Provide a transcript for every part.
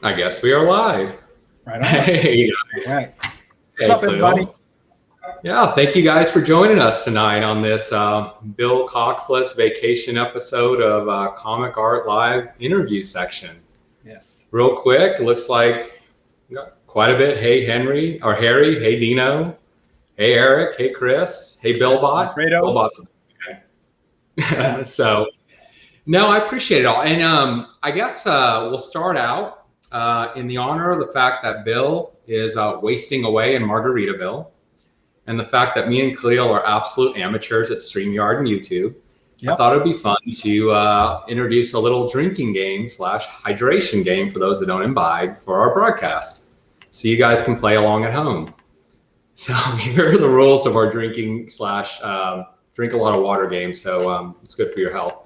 I guess we are live. Right on. Hey guys. Right. What's Hey, up, everybody? Yeah, thank you guys for joining us tonight on this Bill Coxless vacation episode of Comic Art Live interview section. Yes. Real quick, it looks like we got quite a bit. Hey Henry, or Harry. Hey Dino. Hey Eric. Hey Chris. Hey Billbot. Alfredo. Billbot's okay. Yeah. So, no, I appreciate it all. And I guess we'll start out in the honor of the fact that Bill is wasting away in Margaritaville, and the fact that me and Khalil are absolute amateurs at StreamYard and YouTube. Yep. I thought it'd be fun to introduce a little drinking game / hydration game for those that don't imbibe for our broadcast, so you guys can play along at home. So here are the rules of our drinking / drink a lot of water game. So it's good for your health.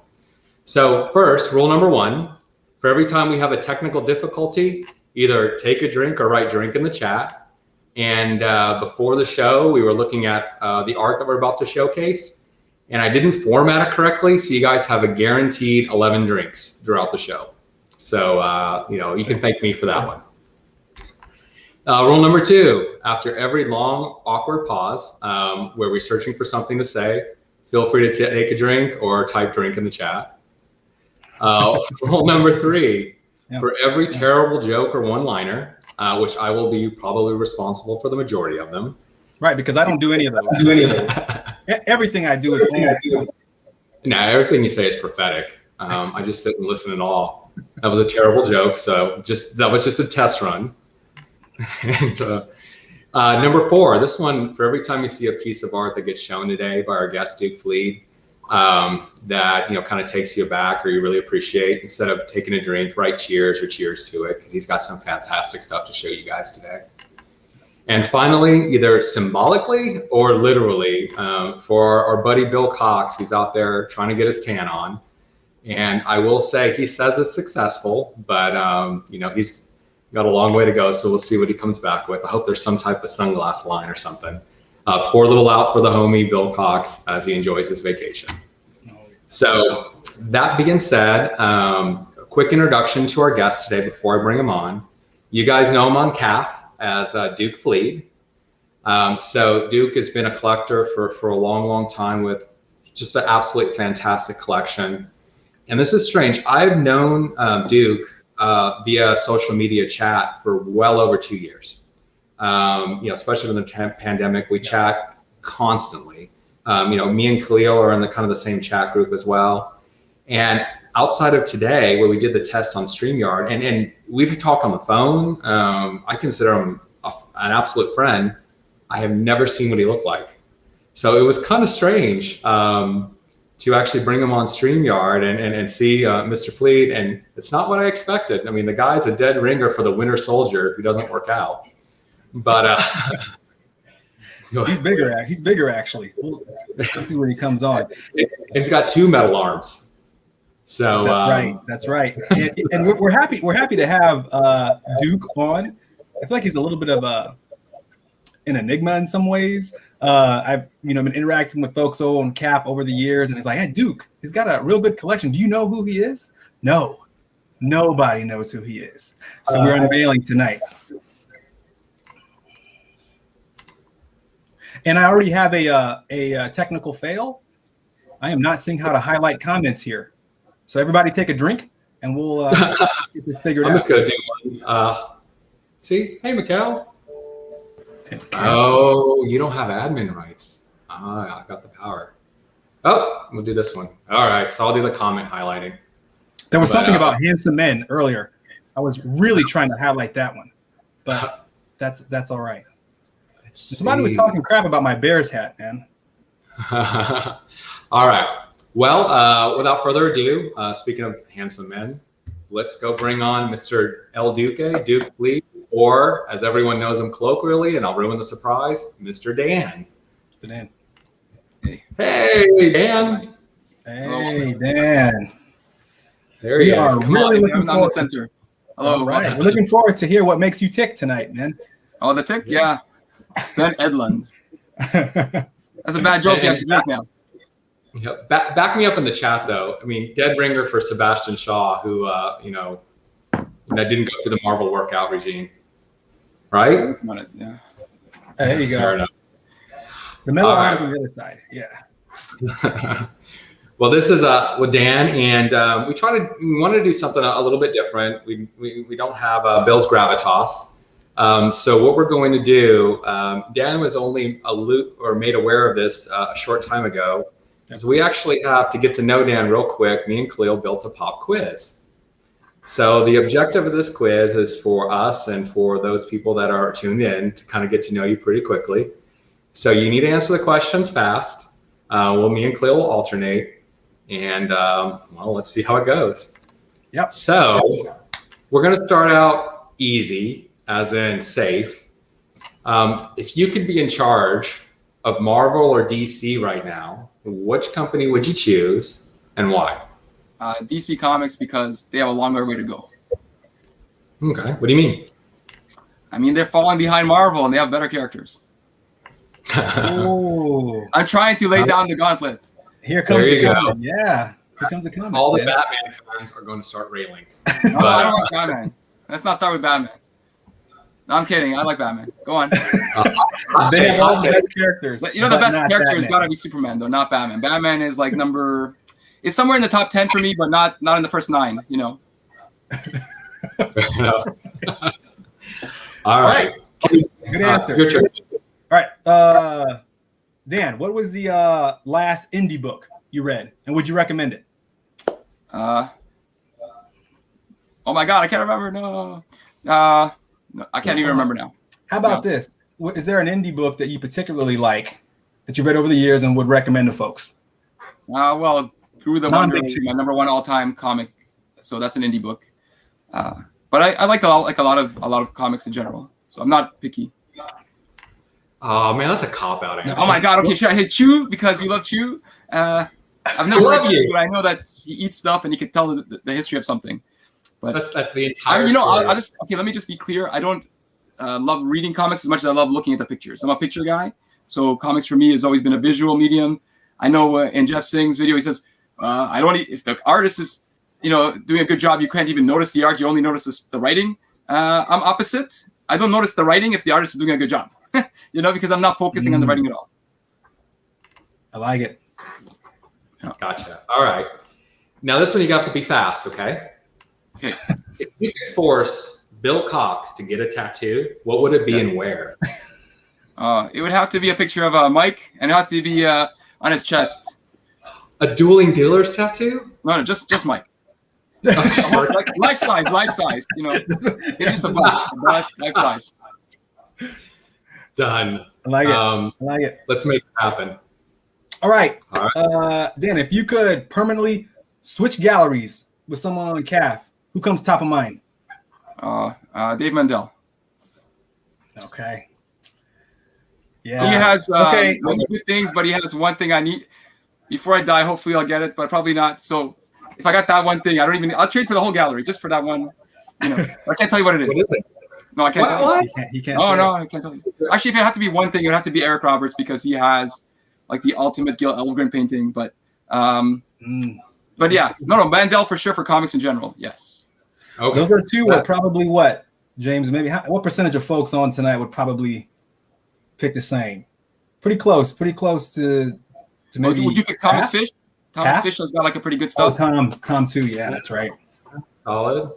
So first, rule number 1, for every time we have a technical difficulty, either take a drink or write drink in the chat. And before the show, we were looking at the art that we're about to showcase, and I didn't format it correctly, so you guys have a guaranteed 11 drinks throughout the show. So, you can thank me for that one. Rule number 2, after every long, awkward pause where we're searching for something to say, feel free to take a drink or type drink in the chat. Rule number 3, for every terrible joke or one-liner, which I will be probably responsible for the majority of them. Right, because I don't do any of those. Everything I do is all. No, everything you say is prophetic. I just sit and listen in awe. That was a terrible joke, so that was just a test run. And number 4, this one, for every time you see a piece of art that gets shown today by our guest Duke Fleet, that kind of takes you back or you really appreciate, instead of taking a drink, write cheers or cheers to it, because he's got some fantastic stuff to show you guys today. And finally, either symbolically or literally, for our buddy Bill Cox, he's out there trying to get his tan on, and I will say he says it's successful, but he's got a long way to go, so we'll see what he comes back with. I hope there's some type of sunglass line or something. Pour a little out for the homie Bill Cox as he enjoys his vacation. So that being said, a quick introduction to our guest today before I bring him on. You guys know him on CAF as Duke Fleet. So Duke has been a collector for a long, long time with just an absolutely fantastic collection. And this is strange. I've known Duke via social media chat for well over 2 years. Especially in the pandemic, we chat constantly. Me and Khalil are in the same chat group as well. And outside of today, where we did the test on StreamYard, and we've talked on the phone, I consider him an absolute friend. I have never seen what he looked like. So it was kind of strange to actually bring him on StreamYard and see Mr. Fleet. And it's not what I expected. I mean, the guy's a dead ringer for the Winter Soldier who doesn't work out. But he's bigger actually. We'll see when he comes on. He's got 2 metal arms. So that's right. And we're happy to have Duke on. I feel like he's a little bit of an enigma in some ways. I've been interacting with folks on CAP over the years, and it's like, hey, Duke, he's got a real good collection. Do you know who he is? No, nobody knows who he is. So we're unveiling tonight. And I already have a technical fail. I am not seeing how to highlight comments here. So everybody take a drink, and we'll get this figured out. I'm just going to do one. See? Hey, Mikkel. Oh, you don't have admin rights. I got the power. Oh, we'll do this one. All right, so I'll do the comment highlighting. There was something about handsome men earlier. I was really trying to highlight that one, but that's all right. Somebody was talking crap about my Bears hat, man. All right. Well, without further ado, speaking of handsome men, let's go bring on Mr. El Duque, Duke Fleet, or as everyone knows him colloquially, and I'll ruin the surprise, Mr. Dan. Mr. Dan. Hey, Dan. Hey, Dan. There he is. Come really on, looking forward to Hello. All right. We're looking forward to hear what makes you tick tonight, man. Oh, the tick? Yeah. Ben Edlund. That's a bad joke you have to drink now. Yeah, back me up in the chat though. I mean, dead ringer for Sebastian Shaw, who and I didn't go through the Marvel workout regime, right? Yeah. There you Fair go. enough. The middle All arms right. on the other side. Yeah. Well, this is with Dan, and we want to do something a little bit different. We don't have Bill's gravitas, so what we're going to do. Dan was only made aware of this a short time ago, so we actually have to get to know Dan real quick. Me and Khalil built a pop quiz. So the objective of this quiz is for us and for those people that are tuned in to kind of get to know you pretty quickly. So you need to answer the questions fast. Me and Khalil will alternate. And well, let's see how it goes. Yep. So we're going to start out easy, as in safe. If you could be in charge of Marvel or DC right now, which company would you choose and why? DC Comics, because they have a longer way to go. Okay. What do you mean? I mean, they're falling behind Marvel and they have better characters. Oh. I'm trying to lay down the gauntlet. Here comes There the you comment. Yeah. Here comes the comment. All the man. Batman fans are going to start railing. No, I don't like Batman. Let's not start with Batman. No, I'm kidding. I like Batman. Go on. They have all the best characters. But, the best not character has Batman. got to be Superman, though, not Batman. Batman is like it's somewhere in the top 10 for me, but not in the first 9, Fair enough. All right. Good answer. Your turn. All right. Dan, what was the last indie book you read, and would you recommend it? Oh my God, I can't remember. No, I can't even remember now. How about this? Is there an indie book that you particularly like that you've read over the years and would recommend to folks? Well, Groo the Wonder is my number 1 all-time comic, so that's an indie book. But I like a lot of comics in general, so I'm not picky. Oh man, that's a cop-out answer. Oh my God! Okay, should I hit Chew because you love Chew? I've never read Chew, but I know that he eats stuff and he can tell the history of something. But that's the entire. Let me just be clear. I don't love reading comics as much as I love looking at the pictures. I'm a picture guy, so comics for me has always been a visual medium. I know in Jeff Singh's video he says, if the artist is doing a good job, you can't even notice the art. You only notice the writing. I'm opposite. I don't notice the writing if the artist is doing a good job. Because I'm not focusing on the writing at all. I like it. Gotcha. All right. Now this one you have to be fast, okay? Okay. If you could force Bill Cox to get a tattoo, what would it be and where? It would have to be a picture of Mike, and it would have to be on his chest. A dueling dealer's tattoo? No, just Mike. Like life size. It's just a bust, life size. Done. I like it. I like it. Let's make it happen. All right. Dan, if you could permanently switch galleries with someone on CAF, who comes top of mind? Dave Mandel. Okay. Yeah. He has many good things, but he has one thing I need. Before I die, hopefully I'll get it, but probably not. So if I got that one thing, I'll trade for the whole gallery just for that one. I can't tell you what it is. What is it? No, I can't tell you. He can't No, I can't tell you. Actually, if it had to be one thing, it would have to be Eric Roberts because he has like the ultimate Gil Elfgren painting. But yeah, no, Mandel for sure for comics in general. Yes. Okay. Those are two. Would probably what, James? Maybe what percentage of folks on tonight would probably pick the same? Pretty close to maybe. Would you pick Thomas Fish? Thomas Fish has got like a pretty good stuff. Oh, Tom too. Yeah, that's right. Solid.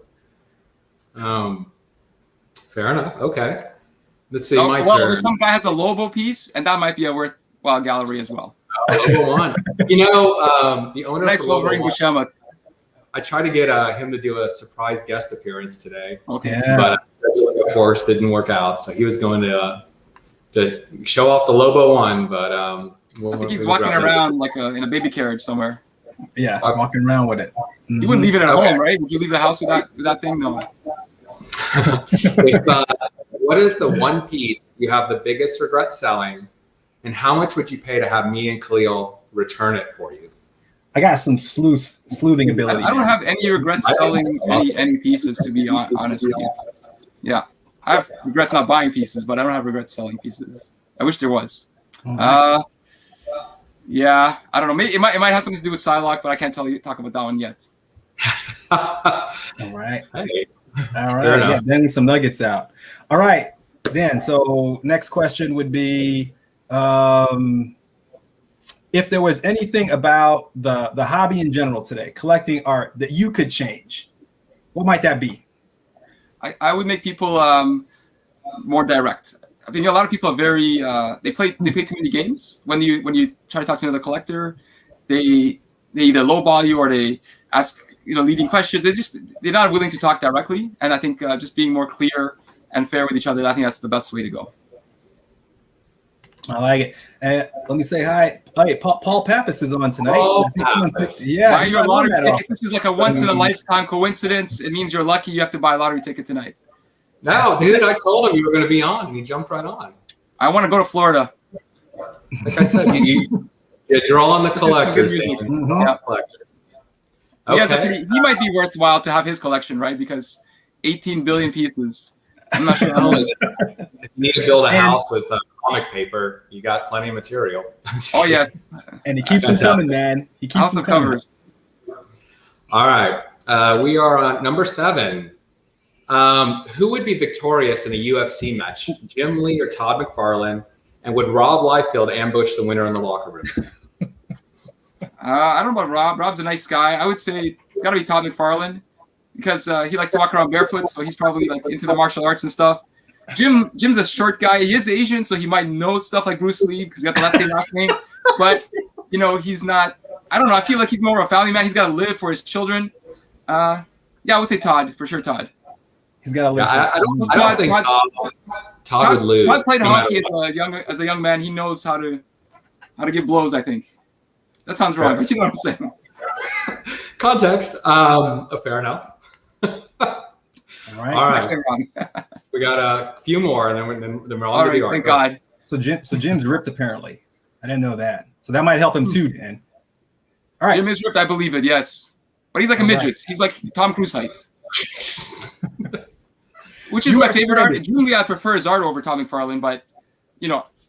Fair enough. Okay. Let's see. My turn. Some guy has a Lobo piece, and that might be a worthwhile gallery as well. Lobo one. The owner nice of Lobo Buscema. I tried to get him to do a surprise guest appearance today. Okay. Yeah. But of course, didn't work out. So he was going to show off the Lobo one, but I think he's walking around like in a baby carriage somewhere. Yeah, walking around with it. Mm-hmm. You wouldn't leave it at home, right? Would you leave the house with that thing? No. What is the one piece you have the biggest regret selling, and how much would you pay to have me and Khalil return it for you? I got some sleuthing ability. I don't have any regrets selling any pieces, to be honest with you. Yeah, I have regrets not buying pieces, but I don't have regrets selling pieces. I wish there was. Mm-hmm. Yeah, I don't know. Maybe it might have something to do with Psylocke, but I can't talk about that one yet. All right. Hey, All right. Yeah, banging some nuggets out. All right. Then, so next question would be, if there was anything about the hobby in general today, collecting art, that you could change, what might that be? I would make people more direct. I think a lot of people are very they play too many games. When you try to talk to another collector, they either lowball you or they ask leading questions. They're not willing to talk directly. And I think just being more clear and fair with each other, I think that's the best way to go. I like it. And let me say hi. Hey, Paul Pappas is on tonight. Yeah, buy your lottery tickets. This is like a once in a lifetime coincidence. It means you're lucky. You have to buy a lottery ticket tonight. No, dude, I told him you were going to be on, and you jumped right on. I want to go to Florida. Like I said, you draw on the collectors. Yeah. Okay. He might be worthwhile to have his collection, right? Because 18 billion pieces. I'm not sure how much. If you need to build a house with comic paper, you got plenty of material. Oh, yes. And he keeps them coming, man. He keeps them coming. Covers. All right. We are on number 7. Who would be victorious in a UFC match, Jim Lee or Todd McFarlane? And would Rob Liefeld ambush the winner in the locker room? I don't know about Rob. Rob's a nice guy. I would say it's got to be Todd McFarlane because he likes to walk around barefoot, so he's probably like into the martial arts and stuff. Jim's a short guy. He is Asian, so he might know stuff like Bruce Lee because he got the last name. But he's not. I don't know. I feel like he's more of a family man. He's got to live for his children. Yeah, I would say Todd for sure. Todd. He's got to live. I don't think Todd would lose. Todd played hockey as a young man. He knows how to give blows. I think that sounds wrong, but you know what I'm saying. Context. Fair enough. All right. We got a few more, and then we're all going to be art. Thank God. So Jim's ripped apparently. I didn't know that. So that might help him too, Dan. All right. Jim is ripped. I believe it. Yes, but he's like a midget. Right. He's like Tom Cruise height. Which is my favorite art. Usually I prefer his art over Tom McFarlane, but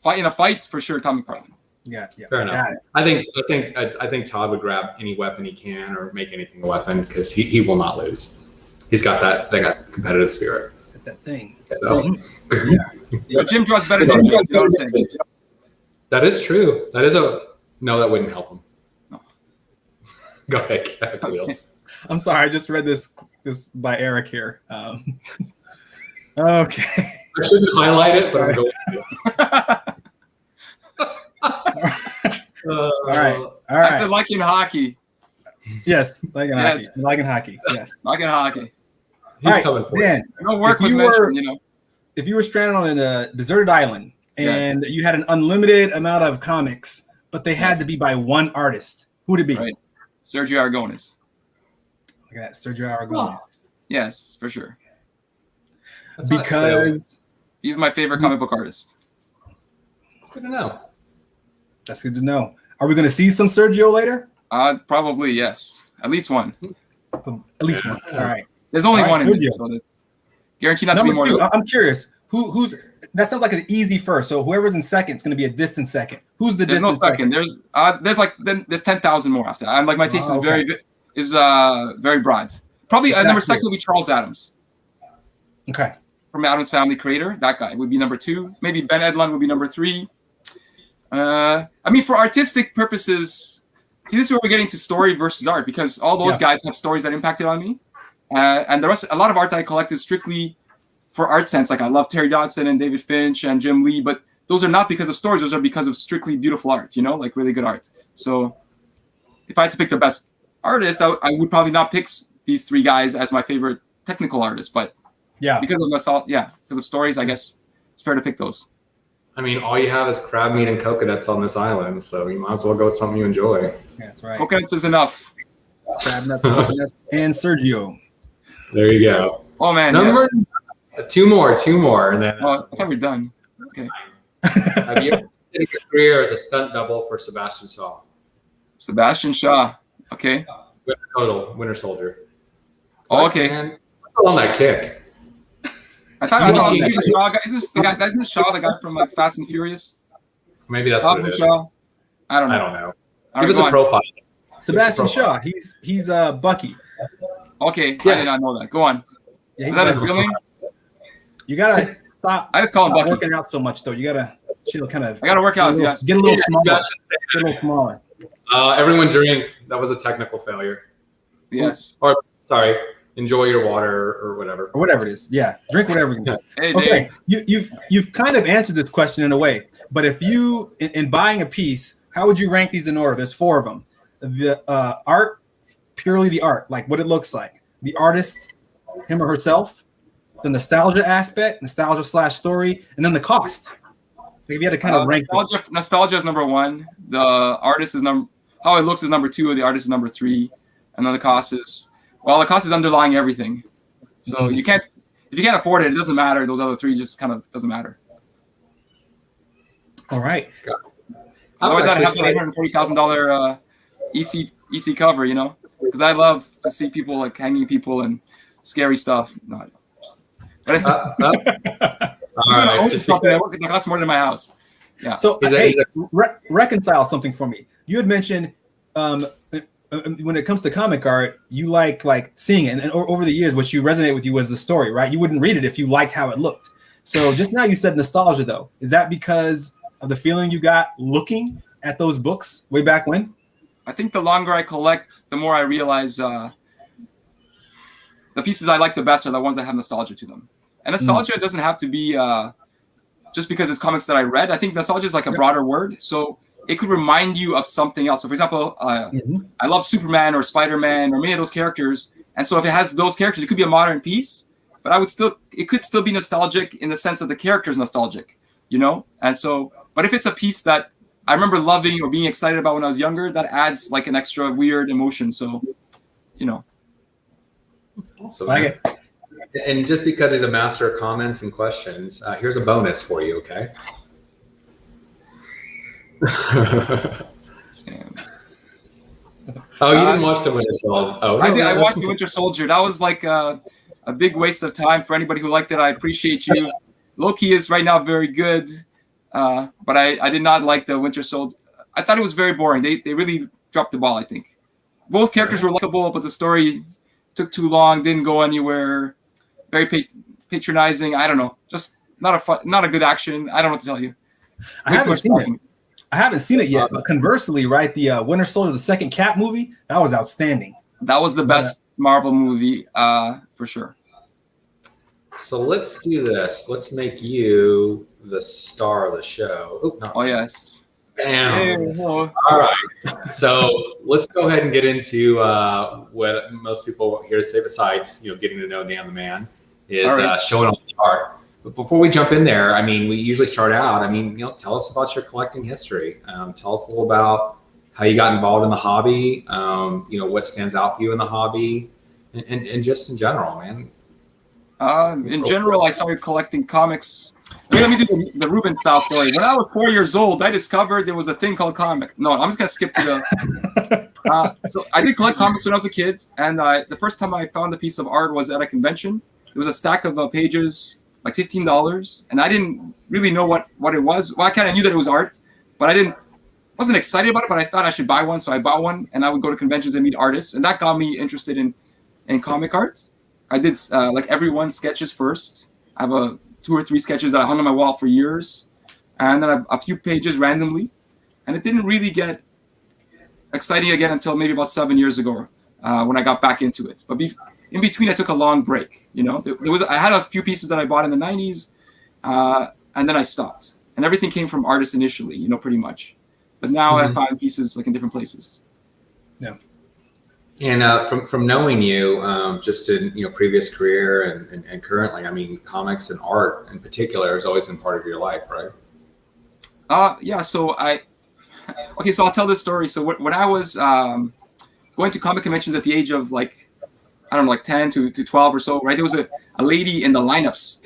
fight in a fight for sure, Tom McFarlane. Yeah. Fair enough. I think Todd would grab any weapon he can or make anything a weapon because he will not lose. He's got that. They got competitive spirit. That thing. So. But Jim draws better than Jim. You know what I'm saying? That is true. That wouldn't help him. No. Go ahead, Capullo. I'm sorry. I just read this by Eric here. Okay. I shouldn't highlight it, but I'm going to. All right. I said like in hockey. Yes, like in hockey. Like in hockey. Yes. Like in hockey. He's coming for Dan, no work was mentioned, If you were stranded on a deserted island and you had an unlimited amount of comics, but they had to be by one artist, who would it be? Right. Sergio Aragonés. Look at that, Sergio Aragonés. Oh. Yes, for sure. Because he's my favorite comic book artist. That's good to know. That's good to know. Are we going to see some Sergio later? Probably, yes. At least one. At least one. All right. There's only one in there, so guaranteed not to be more. Two, I'm curious. Who's that? Sounds like an easy first. So whoever's in second is going to be a distant second. Who's the distant second? There's 10,000 more after. I'm like my taste is very broad. Probably number second will be Charles Adams. Okay. From Adams Family creator, that guy would be number 2. Maybe Ben Edlund would be number 3. I mean, for artistic purposes, see, this is where we're getting to story versus art because all those guys have stories that impacted on me, and the rest, a lot of art that I collected strictly for art sense. Like I love Terry Dodson and David Finch and Jim Lee, but those are not because of stories; those are because of strictly beautiful art. Like really good art. So, if I had to pick the best artist, I would probably not pick these 3 guys as my favorite technical artists, but because of stories, I guess it's fair to pick those. I mean, all you have is crab meat and coconuts on this island, so you might as well go with something you enjoy. Yeah, that's right. Coconuts is enough. Crab nuts, coconuts, and Sergio. There you go. Oh man, two more, and then. Oh, I thought we're done. Okay. Have you ever considered your career as a stunt double for Sebastian Shaw? Sebastian Shaw. Okay. Winter Soldier. Oh, okay. Man, on that kick. I thought it was the Shaw guy. Isn't Shaw the guy from like Fast and Furious? Maybe that's what it is. Shaw? I don't know. Give us a profile. Sebastian Shaw. He's Bucky. Okay, Yeah. I did not know that. Go on. Yeah, Is that his real name? You gotta stop. I just call him stop Bucky. working out so much though. You gotta chill, kind of. I gotta work out. Yes. Get a little Yeah, smaller. gotcha. Get a little smaller. Everyone drink. That was a technical failure. Yes. Or sorry, enjoy your water or whatever. Or whatever it is. Yeah, drink whatever you can. Hey, Okay, Dave. you've kind of answered this question in a way, but if you in buying a piece, how would you rank these in order? There's 4 of them. The art, purely the art, like what it looks like. The artist, him or herself. The nostalgia aspect, nostalgia / story, and then the cost. Like if you had to kind of rank Nostalgia is number 1. The artist is how it looks is number 2. The artist is number 3, and then the cost is underlying everything. So if you can't afford it, it doesn't matter. Those other 3 just kind of doesn't matter. All right. Otherwise, I'd have the $840,000 EC cover, you know, because I love to see people like hanging people and scary stuff. No, All right, just that costs more than my house. Yeah. So reconcile something for me. You had mentioned when it comes to comic art, you like seeing it, and over the years, what you resonate with you was the story, right? You wouldn't read it if you liked how it looked. So just now you said nostalgia, though. Is that because of the feeling you got looking at those books way back when? I think the longer I collect, the more I realize the pieces I like the best are the ones that have nostalgia to them. And nostalgia doesn't have to be just because it's comics that I read. I think nostalgia is like a broader word. So it could remind you of something else. So for example, I love Superman or Spider-Man or many of those characters. And so if it has those characters, it could be a modern piece, but it could still be nostalgic in the sense that the character is nostalgic, you know? And so, but if it's a piece that I remember loving or being excited about when I was younger, that adds like an extra weird emotion. So, you know. Awesome. And just because he's a master of comments and questions, here's a bonus for you, okay? Oh, you didn't watch The Winter Soldier. Oh, I did. I watched The Winter Soldier. That was like a big waste of time for anybody who liked it. I appreciate you. Loki is right now very good, but I did not like The Winter Soldier. I thought it was very boring. They really dropped the ball, I think. Both characters were likable, but the story took too long, didn't go anywhere. Very patronizing. I don't know. Just not a good action. I don't know what to tell you. I haven't seen it yet. But conversely, right, the Winter Soldier, the second Cap movie, that was outstanding. That was the best Marvel movie for sure. So let's do this. Let's make you the star of the show. Oh, no. Oh yes. Bam. Hey, hello. All right. So let's go ahead and get into what most people here say, besides getting to know Dan the Man, is showing off the art. But before we jump in there, I mean, we usually start out. I mean, tell us about your collecting history. Tell us a little about how you got involved in the hobby. What stands out for you in the hobby, and just in general, man. In general, I started collecting comics. Let me do the Ruben style story. When I was 4 years old, I discovered there was a thing called comic. No, I'm just gonna skip to the. So I did collect comics when I was a kid, and the first time I found a piece of art was at a convention. It was a stack of pages, like $15, and I didn't really know what it was. Well, I kind of knew that it was art, but I wasn't excited about it. But I thought I should buy one, so I bought one, and I would go to conventions and meet artists, and that got me interested in comic art. I did like everyone's sketches first. I have 2 or 3 sketches that I hung on my wall for years, and then a few pages randomly, and it didn't really get exciting again until maybe about 7 years ago when I got back into it. But in between, I took a long break. I had a few pieces that I bought in the 90s, and then I stopped. And everything came from artists initially, pretty much. But now I find pieces like in different places. Yeah. And from knowing you, just in previous career and currently, I mean, comics and art in particular has always been part of your life, right? Yeah. So I'll tell this story. So when I was going to comic conventions at the age of like 10 to 12 or so, right? There was a lady in the lineups.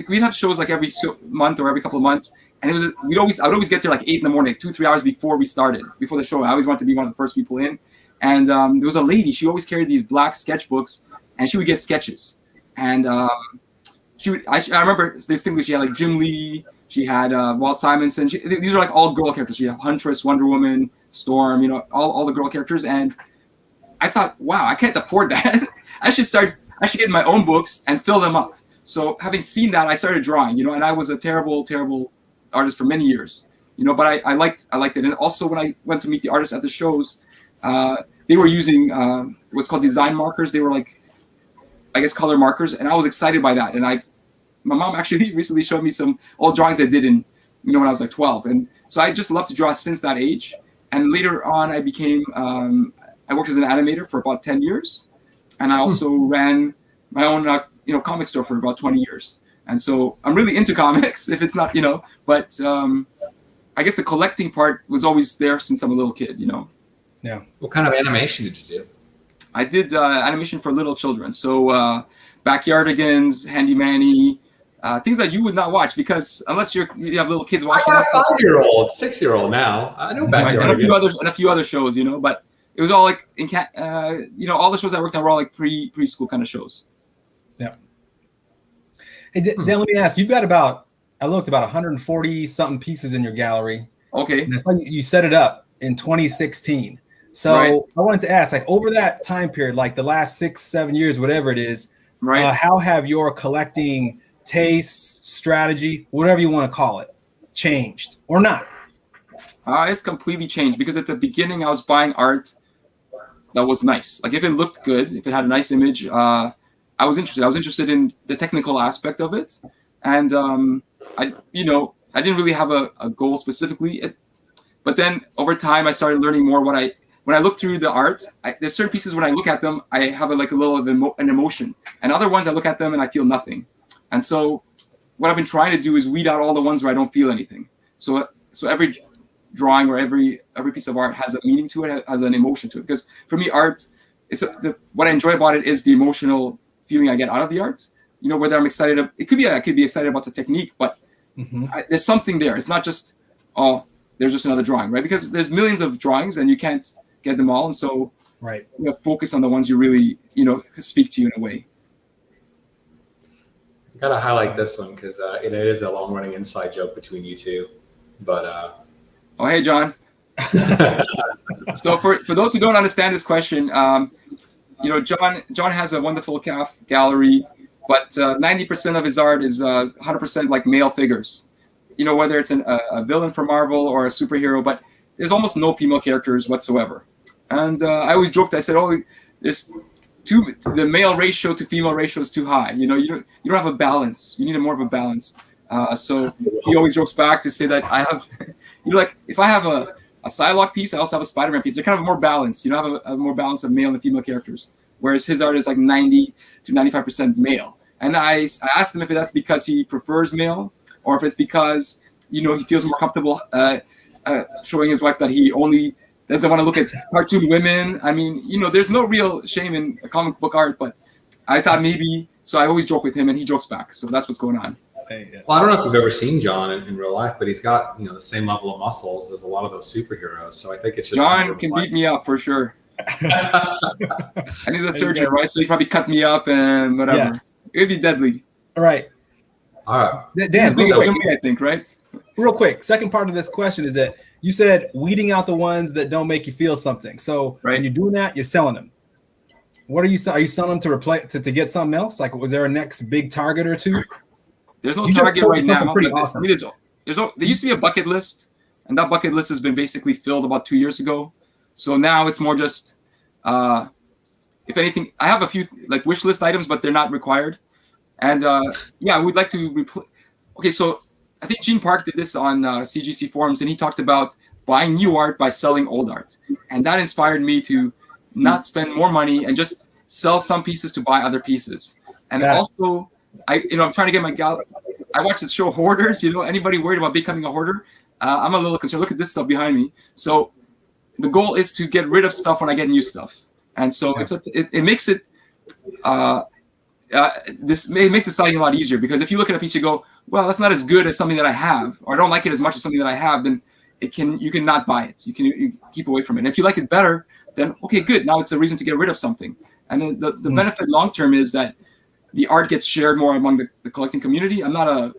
We'd have shows like every month or every couple of months, and I would always get there like 8 a.m, 2-3 hours before the show. I always wanted to be one of the first people in. And there was a lady. She always carried these black sketchbooks, and she would get sketches. And I remember distinctly. She had like Jim Lee. She had Walt Simonson. These are like all girl characters. She had Huntress, Wonder Woman, Storm. All the girl characters. And I thought, wow, I can't afford that. I should get my own books and fill them up. So having seen that, I started drawing, and I was a terrible artist for many years, but I liked it. And also when I went to meet the artists at the shows, they were using what's called design markers. They were like, I guess, color markers, and I was excited by that. And my mom actually recently showed me some old drawings I did in, when I was like 12. And so I just loved to draw since that age. And later on, I became, I worked as an animator for about 10 years. And I also ran my own, comic store for about 20 years. And so I'm really into comics, if it's not, but I guess the collecting part was always there since I'm a little kid, Yeah. What kind of animation did you do? I did animation for little children. So Backyardigans, Handy Manny, things that you would not watch because unless you have little kids watching. I got a 5-year-old, 6-year-old now. I know Backyardigans. And a few other shows, but it was all like all the shows I worked on were all like preschool kind of shows. Yeah. Hey, Dan, let me ask. You've got about 140 something pieces in your gallery. Okay. And it's like you set it up in 2016. So right. I wanted to ask, like over that time period, like the last 6-7 years, whatever it is, right? How have your collecting tastes, strategy, whatever you want to call it, changed or not? It's completely changed because at the beginning I was buying art that was nice. Like if it looked good, if it had a nice image, I was interested. I was interested in the technical aspect of it, and I didn't really have a goal specifically. But then over time, I started learning more. When I look through the art, there's certain pieces when I look at them, I have a little of an emotion, and other ones I look at them and I feel nothing. And so what I've been trying to do is weed out all the ones where I don't feel anything. So every drawing or every piece of art has a meaning to it, has an emotion to it. Because for me, art, what I enjoy about it is the emotional feeling I get out of the art. Whether I'm excited, I could be excited about the technique, but there's something there. It's not just there's just another drawing, right? Because there's millions of drawings and you can't get them all, and so right, focus on the ones you really speak to you in a way. I gotta highlight this one because it is a long-running inside joke between you two. But oh, hey, John. So for those who don't understand this question, John has a wonderful calf gallery, but 90% of his art is 100% like male figures. Whether it's a villain for Marvel or a superhero, but there's almost no female characters whatsoever. And I always joked, I said, the male ratio to female ratio is too high. You don't have a balance. You need more of a balance. So he always jokes back to say that I have, like if I have a Psylocke piece, I also have a Spider-Man piece. They're kind of more balanced. I have a more balance of male and female characters. Whereas his art is like 90 to 95% male. And I asked him if that's because he prefers male or if it's because, he feels more comfortable showing his wife that he only doesn't want to look at cartoon women. I mean, there's no real shame in comic book art, but I thought maybe, so I always joke with him and he jokes back. So that's what's going on. Well, I don't know if you've ever seen John in real life, but he's got, the same level of muscles as a lot of those superheroes. So I think it's just John can beat me up for sure. And he's a surgeon, right? So he probably cut me up and whatever. Yeah. It'd be deadly. All right. All right. Dan, I think, right? Real quick, second part of this question is that you said weeding out the ones that don't make you feel something. So when you're doing that, you're selling them. What are you selling? Are you selling them to replace to get something else? Like, was there a next big target or two? There's no target right now. Pretty awesome. There used to be a bucket list, and that bucket list has been basically filled about 2 years ago. So now it's more just, if anything, I have a few like wish list items, but they're not required. And we'd like to Okay, so I think Gene Park did this on CGC forums, and he talked about buying new art by selling old art, and that inspired me to not spend more money and just sell some pieces to buy other pieces. And also, I'm trying to get my I watched the show Hoarders. Anybody worried about becoming a hoarder? I'm a little concerned. Look at this stuff behind me. So the goal is to get rid of stuff when I get new stuff, and so it makes it. It makes the selling a lot easier because if you look at a piece, you go, well, that's not as good as something that I have, or I don't like it as much as something that I have, then you can not buy it. You can keep away from it. And if you like it better, then okay, good. Now it's a reason to get rid of something. And then the benefit long term is that the art gets shared more among the collecting community. I'm not a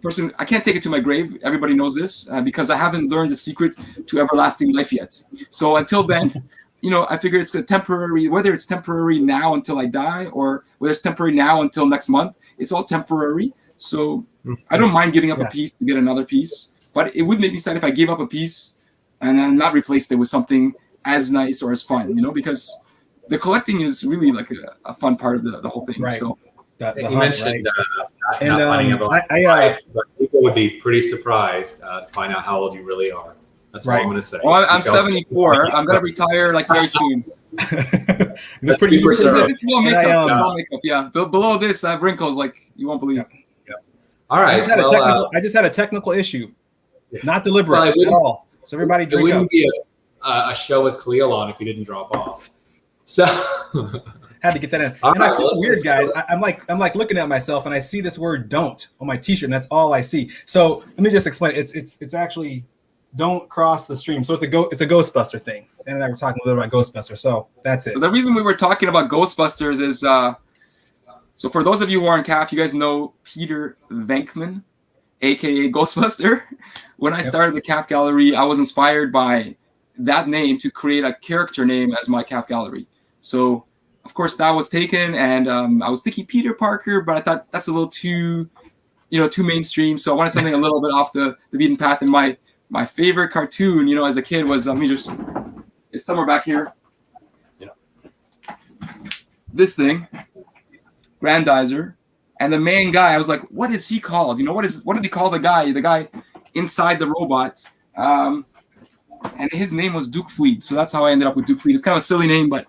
person, I can't take it to my grave. Everybody knows this because I haven't learned the secret to everlasting life yet. So until then, I figure it's a temporary, whether it's temporary now until I die or whether it's temporary now until next month, it's all temporary. So I don't mind giving up a piece to get another piece, but it would make me sad if I gave up a piece and then not replaced it with something as nice or as fun, because the collecting is really like a fun part of the whole thing. Right. So you mentioned not finding out life, but people would be pretty surprised to find out how old you really are. That's all I'm going to say. Well, I'm 74. I'm going to retire like very soon. They're pretty this is no makeup. No makeup. Yeah. Below this, I have wrinkles like you won't believe. Yeah. All right. I just had a technical issue. Not deliberate at all. So everybody drink up. It wouldn't be a show with Khalil on if you didn't drop off. So had to get that in. And I feel weird, guys. I'm like looking at myself and I see this word "don't" on my T-shirt, and that's all I see. So let me just explain. It's actually don't cross the stream. So it's a Ghostbuster thing. And I were talking a little about Ghostbuster. So that's it. So the reason we were talking about Ghostbusters is so for those of you who are in CAF, you guys know Peter Venkman, aka Ghostbuster. When I started the CAF gallery, I was inspired by that name to create a character name as my CAF gallery. So of course that was taken, and I was thinking Peter Parker, but I thought that's a little too mainstream. So I wanted something a little bit off the beaten path. And my favorite cartoon, as a kid was it's somewhere back here. This thing, Grandizer, and the main guy. I was like, what is he called? What did he call the guy inside the robot? And his name was Duke Fleet. So that's how I ended up with Duke Fleet. It's kind of a silly name, but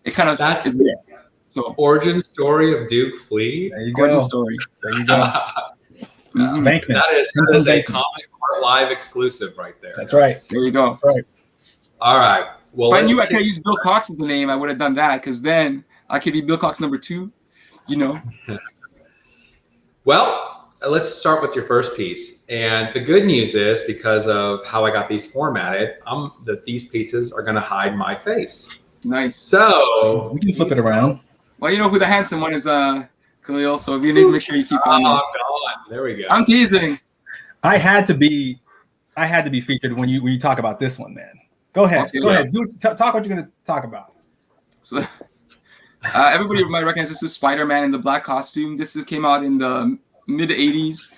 it kind of is it. So origin story of Duke Fleet. There you go. Origin story. There you go. That is a Comic Art Live exclusive right there. That's right. There you go. That's right. All right. Well, if I knew I could use Bill Cox as the name, I would have done that, because then I could be Bill Cox number 2. Well, let's start with your first piece. And the good news is, because of how I got these formatted, that these pieces are going to hide my face. Nice. So we can flip it around. Well, you know who the handsome one is, Khalil. So you need to make sure you keep on. Oh, God. There we go. I'm teasing. I had to be featured when you talk about this one, man. Go ahead. Okay, Go ahead. Talk what you're going to talk about. So everybody might recognize this is Spider-Man in the black costume. This came out in the mid 80s.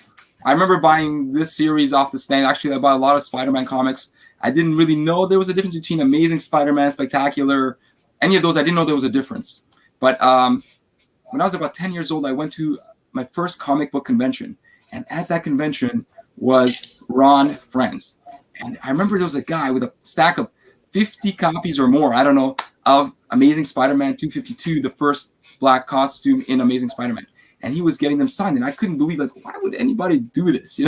I remember buying this series off the stand. Actually, I bought a lot of Spider-Man comics. I didn't really know there was a difference between Amazing Spider-Man, Spectacular, any of those. I didn't know there was a difference. But when I was about 10 years old, I went to my first comic book convention. And at that convention was Ron Friends. And I remember there was a guy with a stack of 50 copies or more, I don't know, of Amazing Spider-Man 252, the first black costume in Amazing Spider-Man. And he was getting them signed. And I couldn't believe, why would anybody do this,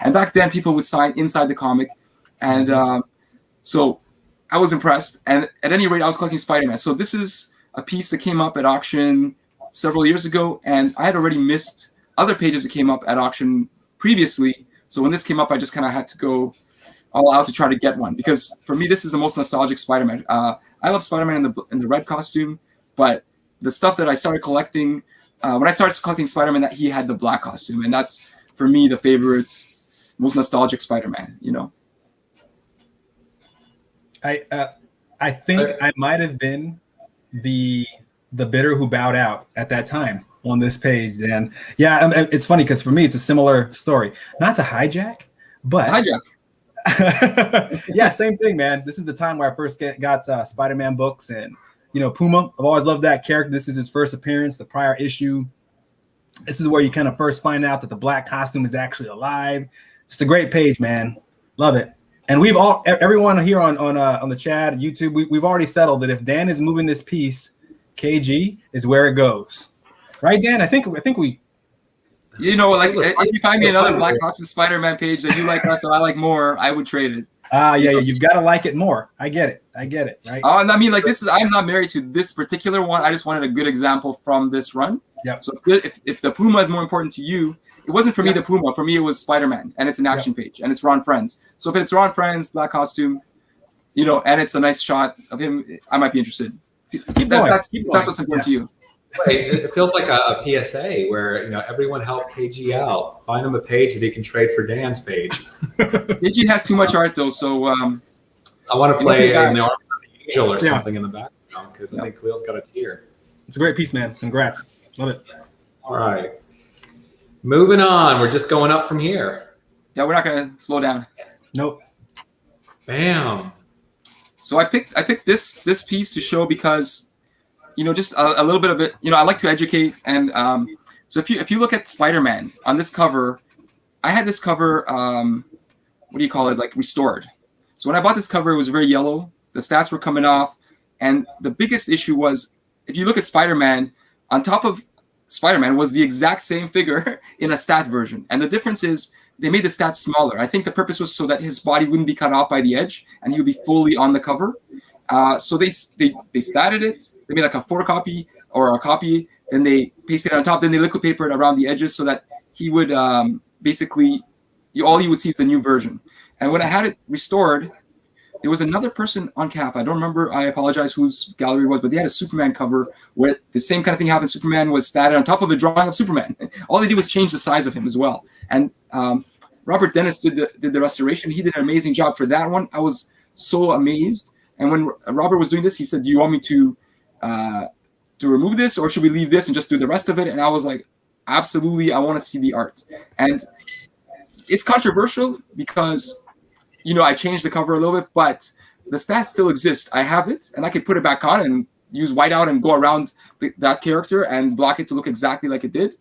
And back then, people would sign inside the comic. And so I was impressed. And at any rate, I was collecting Spider-Man. So this is a piece that came up at auction several years ago. And I had already missed other pages that came up at auction previously. So when this came up, I just kind of had to go all out to try to get one. Because for me, this is the most nostalgic Spider-Man. I love Spider-Man in the red costume. But the stuff that I started collecting, when I started collecting Spider-Man, that he had the black costume. And that's, for me, the favorite, most nostalgic Spider-Man, I think I might have been the bidder who bowed out at that time on this page. And yeah, it's funny because for me, it's a similar story. Not to hijack, but yeah, same thing, man. This is the time where I first got Spider-Man books, and Puma. I've always loved that character. This is his first appearance, the prior issue. This is where you kind of first find out that the black costume is actually alive. Just a great page, man. Love it. And everyone here on the chat, YouTube, we've already settled that if Dan is moving this piece, KG is where it goes. Right, Dan? I think we. If you find me another black costume Spider-Man page that you like less that I like more, I would trade it. Yeah, you've got to like it more. I get it, right? And I mean, I'm not married to this particular one. I just wanted a good example from this run. Yeah. So if the Puma is more important to you, it wasn't for me the Puma. For me, it was Spider-Man, and it's an action page, and it's Ron Friends. So if it's Ron Friends, black costume, and it's a nice shot of him, I might be interested. That's what's important to you. Right. It feels like a PSA where everyone help KG out. Find him a page that he can trade for Dan's page. KG has too much art though, so I want to play in the arms of the angel or something in the background, because I think Khalil's got a tear. It's a great piece, man. Congrats. Love it. All right. Moving on. We're just going up from here. Yeah, we're not gonna slow down. Nope. Bam. So I picked this piece to show because, just a little bit of it. I like to educate, and so if you look at Spider-Man on this cover, I had this cover. What do you call it? Like restored. So when I bought this cover, it was very yellow. The stats were coming off, and the biggest issue was if you look at Spider-Man, on top of Spider-Man was the exact same figure in a stat version, and the difference is they made the stats smaller. I think the purpose was so that his body wouldn't be cut off by the edge, and he would be fully on the cover. So they statted it. They made like a photocopy or a copy, then they pasted it on top. Then they liquid papered around the edges so that he would basically all you would see is the new version. And when I had it restored, there was another person on CAF. I don't remember. I apologize whose gallery it was, but they had a Superman cover where the same kind of thing happened. Superman was statted on top of a drawing of Superman. All they did was change the size of him as well. And Robert Dennis did the restoration. He did an amazing job for that one. I was so amazed. And when Robert was doing this, he said, "Do you want me to remove this, or should we leave this and just do the rest of it?" And I was like, "Absolutely, I want to see the art." And it's controversial because I changed the cover a little bit, but the stats still exist. I have it, and I could put it back on and use whiteout and go around that character and block it to look exactly like it did.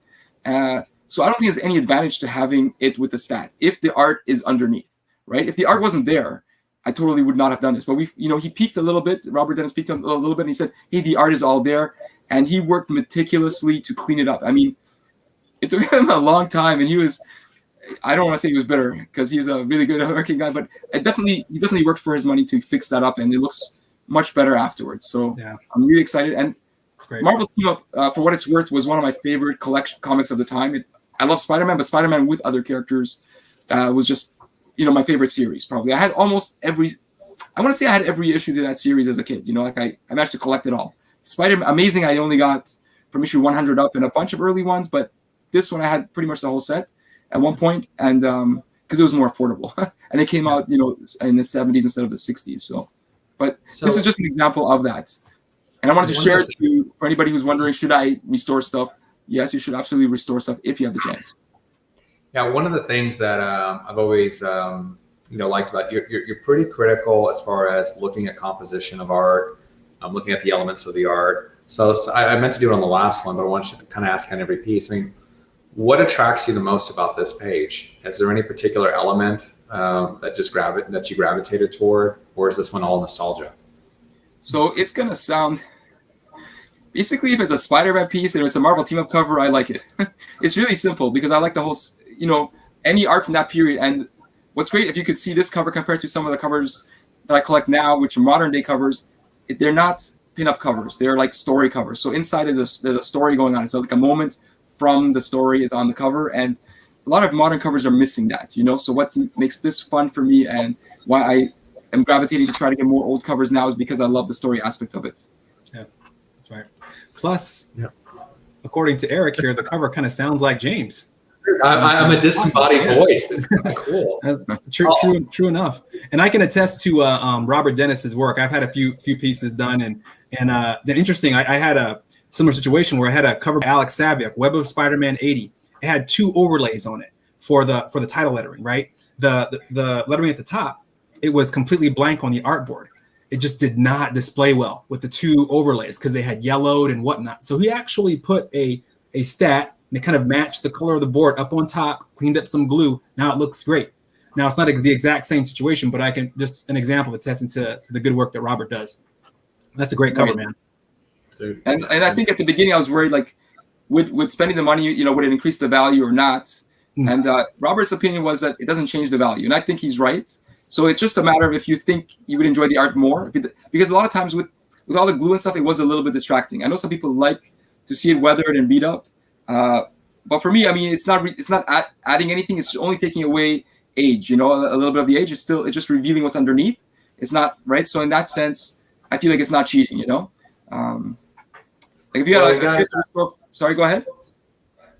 So I don't think there's any advantage to having it with the stat if the art is underneath, right? If the art wasn't there, I totally would not have done this. But he peeked a little bit. Robert Dennis peeked a little bit, and he said, "Hey, the art is all there," and he worked meticulously to clean it up. I mean, it took him a long time, and he was. I don't want to say he was bitter because he's a really good working guy, but he definitely worked for his money to fix that up, and it looks much better afterwards. So I'm really excited. And Marvel Team Up, for what it's worth, was one of my favorite collection comics of the time. I love Spider-Man, but Spider-Man with other characters was just my favorite series. Probably I had almost every. I want to say I had every issue to that series as a kid. Like I managed to collect it all. Spider-Man, amazing. I only got from issue 100 up and a bunch of early ones, but this one I had pretty much the whole set at one point, and because it was more affordable, and it came out in the 70s instead of the 60s. So this is just an example of that, and I wanted to share it to you for anybody who's wondering, should I restore stuff? Yes, you should absolutely restore stuff if you have the chance. Yeah, one of the things that I've always liked about you're pretty critical as far as looking at composition of art, looking at the elements of the art. So I meant to do it on the last one, but I want to kind of ask on every piece. I mean, what attracts you the most about this page? Is there any particular element that you gravitated toward, or is this one all nostalgia? So it's gonna sound basically, if it's a Spider-Man piece and it's a Marvel Team Up cover, I like it. It's really simple because I like the whole, any art from that period. And what's great, if you could see this cover compared to some of the covers that I collect now, which are modern day covers, they're not pin-up covers. They're like story covers. So inside of this, there's a story going on. It's like a moment from the story is on the cover, and a lot of modern covers are missing that, So what makes this fun for me and why I am gravitating to try to get more old covers now is because I love the story aspect of it. Yeah, that's right. Plus, according to Eric here, the cover kind of sounds like James. I'm a disembodied voice. It's kind of cool. That's true enough. And I can attest to Robert Dennis's work. I've had a few pieces done, and then interesting. I had a similar situation where I had a cover by Alex Saviuk, Web of Spider-Man 80. It had 2 overlays on it for the title lettering, right? The lettering at the top, it was completely blank on the artboard. It just did not display well with the 2 overlays because they had yellowed and whatnot. So he actually put a stat, and it kind of matched the color of the board up on top, cleaned up some glue. Now it looks great. Now it's not the exact same situation, but I can just an example of attesting to the good work that Robert does. That's a great cover, man. Dude, and I think at the beginning I was worried, like, would spending the money, would it increase the value or not? And Robert's opinion was that it doesn't change the value, and I think he's right. So it's just a matter of if you think you would enjoy the art more, because a lot of times with all the glue and stuff, it was a little bit distracting. I know some people like to see it weathered and beat up, but for me, I mean, it's not adding anything. It's only taking away age, a little bit of the age. It's just revealing what's underneath. It's not right. So in that sense, I feel like it's not cheating, Like if you sorry, go ahead.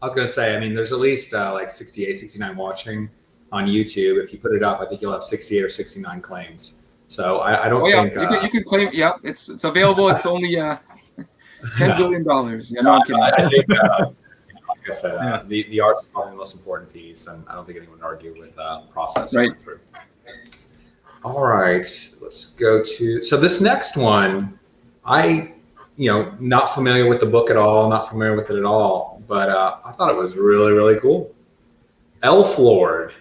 I was going to say, I mean, there's at least like 68, 69 watching on YouTube. If you put it up, I think you'll have 68 or 69 claims. So I don't Oh yeah, think you can claim. Yeah, it's available. It's only $10 billion. Yeah, no, I'm kidding. I think, like I said, Yeah. the art's probably the most important piece, and I don't think anyone would argue with process Right. going through. All right, let's go to, so this next one, not familiar with the book at all, not familiar with it at all, but I thought it was really, really cool. Elf Lord.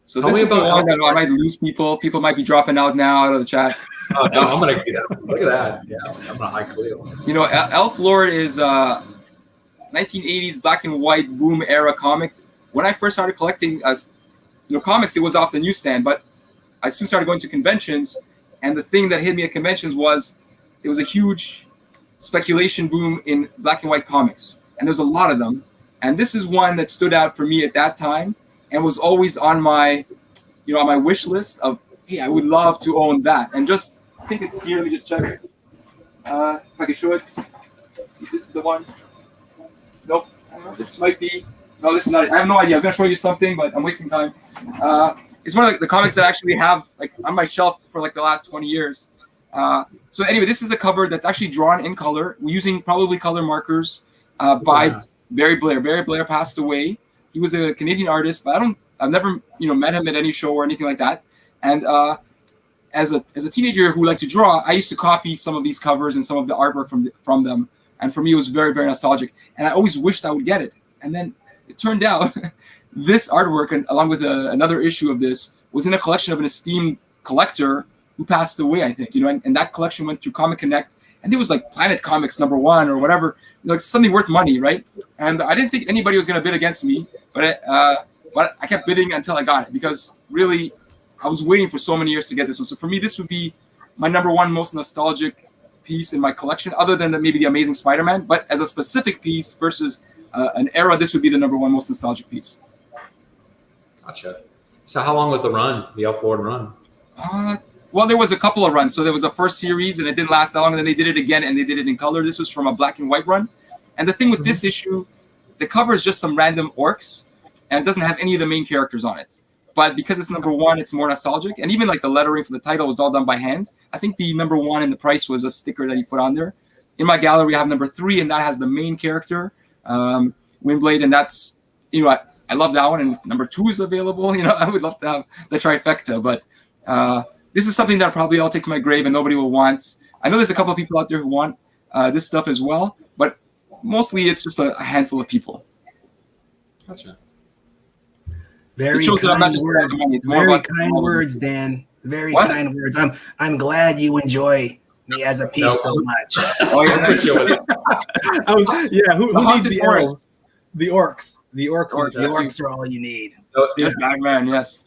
So Tell this me is the about one that I Elf might lose people. People might be dropping out now out of the chat. Oh, no, I'm gonna do that. Look at that. Yeah, I'm gonna high Capullo. You know, Elf Lord is 1980s black and white boom era comic. When I first started collecting, comics, it was off the newsstand, but I soon started going to conventions, and the thing that hit me at conventions was it was a huge speculation boom in black and white comics, and there's a lot of them. And this is one that stood out for me at that time, and was always on my, on my wish list of, hey, I would love to own that. And just, I think it's here. Let me just check. If I can show it. Let's see if this is the one. Nope. This might be. No, this is not it. I have no idea. I was gonna show you something, but I'm wasting time. It's one of the comics that I actually have on my shelf for the last 20 years. So anyway, this is a cover that's actually drawn in color, using probably color markers by Barry Blair. Barry Blair passed away. He was a Canadian artist, but I've never met him at any show or anything like that. And as a teenager who liked to draw, I used to copy some of these covers and some of the artwork from them. And for me, it was very, very nostalgic. And I always wished I would get it. And then it turned out this artwork, and along with another issue of this, was in a collection of an esteemed collector who passed away, I think. And that collection went through Comic Connect, and it was like Planet Comics #1 or whatever, something worth money, right? And I didn't think anybody was going to bid against me, but I kept bidding until I got it, because really, I was waiting for so many years to get this one. So for me, this would be my #1 most nostalgic piece in my collection, other than maybe the Amazing Spider-Man. But as a specific piece versus an era, this would be the #1 most nostalgic piece. Gotcha. So how long was the run, the Elf Lord run? Well, there was a couple of runs. So there was a first series, and it didn't last that long. And then they did it again, and they did it in color. This was from a black and white run. And the thing with this issue, the cover is just some random orcs, and it doesn't have any of the main characters on it. But because it's #1, it's more nostalgic. And even the lettering for the title was all done by hand. I think the #1 and the price was a sticker that he put on there. In my gallery, I have #3, and that has the main character, Windblade, and that's, I love that one. And #2 is available. I would love to have the trifecta, but this is something that probably I'll take to my grave and nobody will want. I know there's a couple of people out there who want this stuff as well, but mostly it's just a handful of people. Gotcha. Very kind words. Very kind words, Dan. Very kind words. I'm glad you enjoy me as a piece so much. Oh yeah, who needs the elves? The orcs. The orcs are all you need. Yes, Bagman. Yes.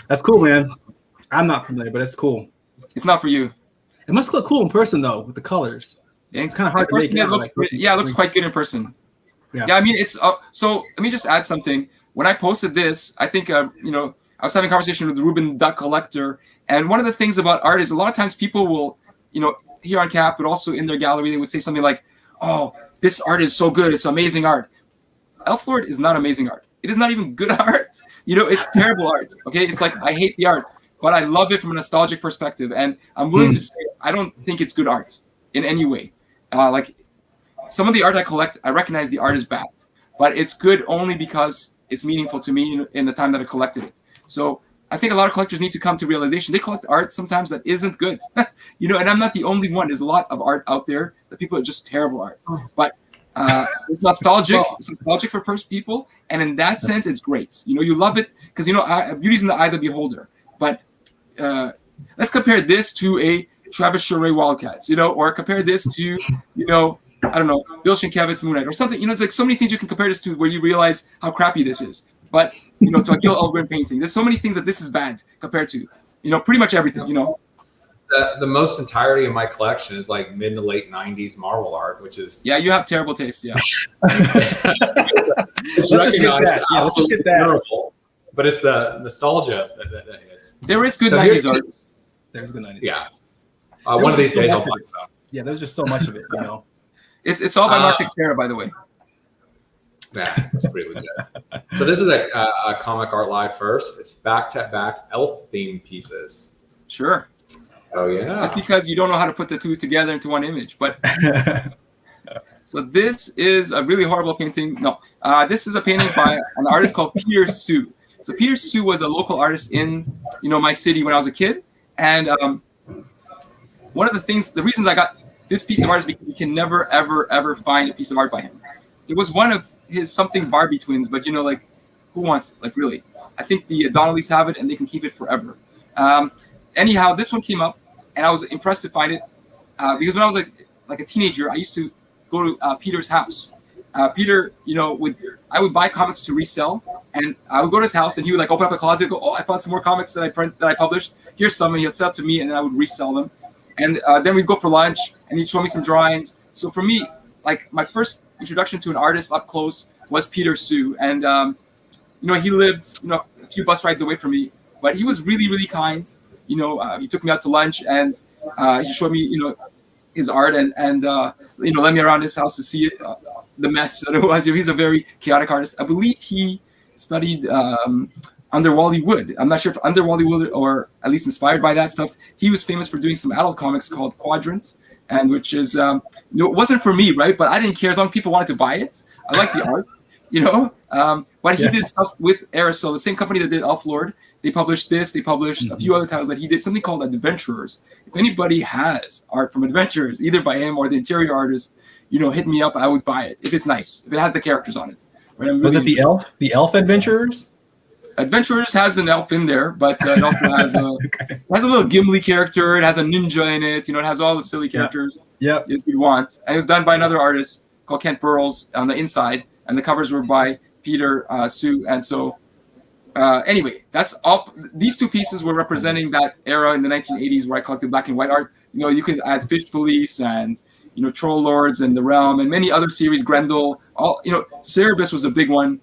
That's cool, man. I'm not familiar, but it's cool. It's not for you. It must look cool in person though, with the colors. Yeah, it's kind of hard to make. It looks quite good in person. Yeah, I mean, it's so. Let me just add something. When I posted this, I think I was having a conversation with Ruben Duck Collector, and one of the things about art is a lot of times people will, here on Cap, but also in their gallery, they would say something like, "Oh, this art is so good, it's amazing art." Elf Lord is not amazing art. It is not even good art. It's terrible art. Okay, it's like I hate the art, but I love it from a nostalgic perspective, and I'm willing to say I don't think it's good art in any way. Some of the art I collect, I recognize the art is bad, but it's good only because it's meaningful to me in the time that I collected it. So I think a lot of collectors need to come to realization they collect art sometimes that isn't good. And I'm not the only one. There's a lot of art out there that people are just terrible art. But it's nostalgic. It's nostalgic for people, and in that sense, it's great. You love it because beauty's in the eye of the beholder. But let's compare this to a Travis Charest Wildcats, or compare this to, I don't know, Bill Sienkiewicz's Moon Knight or something. It's like so many things you can compare this to where you realize how crappy this is. But, to a Gil Elgrin painting, there's so many things that this is bad compared to, pretty much everything, The most entirety of my collection is like mid to late 90s Marvel art, which is... Yeah, you have terrible taste, yeah. Let's just get that. Terrible, but it's the nostalgia that hits. There is good 90s art. There's good 90s. Yeah. One of these days I'll find some. Yeah, there's just so much of it, It's all by Mark Teixeira, by the way. Yeah, that's pretty legit. So this is a Comic Art Live first. It's back-to-back elf-themed pieces. Sure. Oh, yeah. That's because you don't know how to put the two together into one image. But so this is a really horrible painting. No, this is a painting by an artist called Peter Sue. So Peter Sue was a local artist in, my city when I was a kid. And one of the reasons I got this piece of art is because you can never, ever, ever find a piece of art by him. It was one of his something Barbie twins, but who wants, really? I think the Donnellys have it and they can keep it forever. Anyhow, this one came up and I was impressed to find it because when I was like a teenager, I used to go to Peter's house. Peter, I would buy comics to resell, and I would go to his house, and he would open up a closet and go, "Oh, I found some more comics that I published. Here's some," and he'll sell to me, and then I would resell them. And then we'd go for lunch, and he'd show me some drawings. So for me, my first introduction to an artist up close was Peter Sue, and he lived a few bus rides away from me, but he was really, really kind. He took me out to lunch, and he showed me his art and let me around his house to see it, the mess that it was. He's a very chaotic artist. I believe he studied under Wally Wood. I'm not sure if under Wally Wood or at least inspired by that stuff. He was famous for doing some adult comics called Quadrant, and which is it wasn't for me, right? But I didn't care as long as people wanted to buy it. I like the art, but he did stuff with Aerosol, the same company that did Elf Lord. They published this. They published a few other titles that he did, something called Adventurers. If anybody has art from Adventurers, either by him or the interior artist, hit me up. I would buy it if it's nice, if it has the characters on it. Right? Really was it the elf? The Elf Adventurers? Adventurers has an elf in there, but it also has a little Gimli character. It has a ninja in it. It has all the silly characters if you want. And it was done by another artist called Kent Burrows on the inside, and the covers were by Peter Sue. And so anyway, that's all. These two pieces were representing that era in the 1980s where I collected black and white art. You could add Fish Police and Troll Lords and The Realm and many other series. Grendel, all Cerebus was a big one.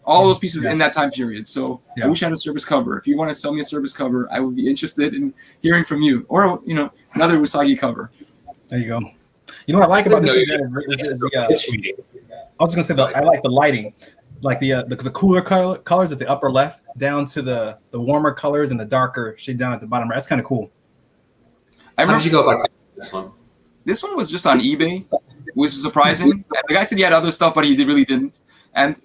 All those pieces in that time period. So I wish I had a Cerebus cover. If you want to sell me a Cerebus cover, I would be interested in hearing from you. Or another Usagi cover. There you go. What I like about this is I was going to say I like the lighting. Like the cooler colors at the upper left down to the warmer colors and the darker shade down at the bottom right. That's kind of cool. How did you go about this one? This one was just on eBay, which was surprising. And the guy said he had other stuff, but he really didn't. And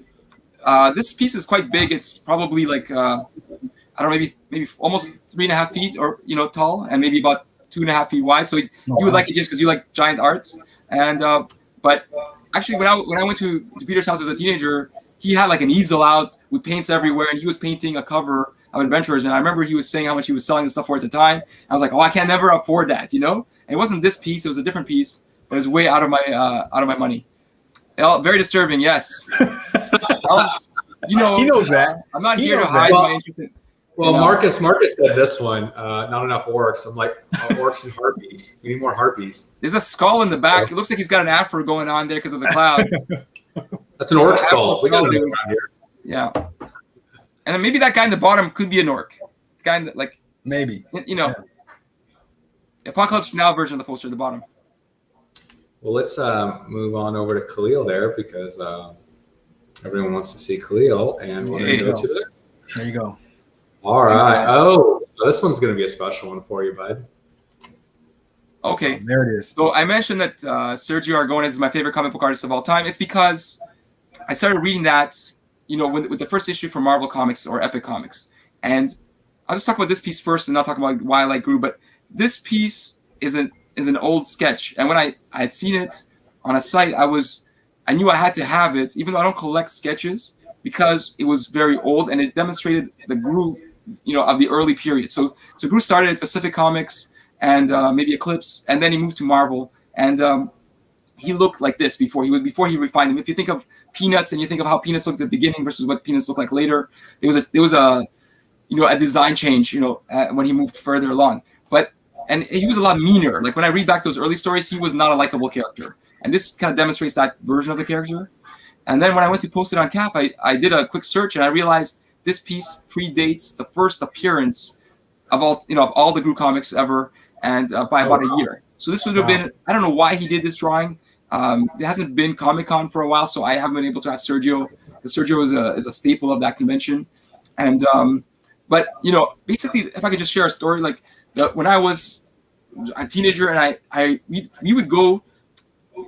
this piece is quite big. It's probably maybe almost 3.5 feet or tall, and maybe about 2.5 feet wide. So you would like it just because you like giant art. And but actually, when I went to Peter's house as a teenager, he had an easel out with paints everywhere, and he was painting a cover of Adventurers. And I remember he was saying how much he was selling the stuff for at the time. I was like, oh, I can never afford that, And it wasn't this piece; it was a different piece, but it was way out of my money. Very disturbing, yes. He knows that. I'm not here to hide my interest in. Well, Marcus said this one, not enough orcs. I'm like, orcs and harpies. We need more harpies. There's a skull in the back. It looks like he's got an afro going on there because of the clouds. That's an orc skull. We got it around here. Yeah. And then maybe that guy in the bottom could be an orc. The guy in the, maybe. Apocalypse Now version of the poster at the bottom. Well, let's move on over to Khalil there because everyone wants to see Khalil, and we're going to go to it. There you go. All right. Oh, this one's going to be a special one for you, bud. Okay. There it is. So I mentioned that Sergio Aragonés is my favorite comic book artist of all time. It's because I started reading that, with the first issue for Marvel Comics or Epic Comics. And I'll just talk about this piece first and not talk about why I like Groo. But this piece is an old sketch. And when I had seen it on a site, I knew I had to have it, even though I don't collect sketches, because it was very old and it demonstrated the Groo, of the early period. So Groo started at Pacific Comics and maybe Eclipse, and then he moved to Marvel. And he looked like this before he refined him. If you think of Peanuts and you think of how Peanuts looked at the beginning versus what Peanuts looked like later, there was a design change, when he moved further along. And he was a lot meaner. Like when I read back those early stories, he was not a likable character. And this kind of demonstrates that version of the character. And then when I went to post it on Cap, I did a quick search and I realized this piece predates the first appearance of all the Groo comics ever, and by about a year. So this would have been, I don't know why he did this drawing. There hasn't been Comic-Con for a while, so I haven't been able to ask Sergio. Because Sergio is a staple of that convention. And but basically, if I could just share a story, like when I was a teenager, and we would go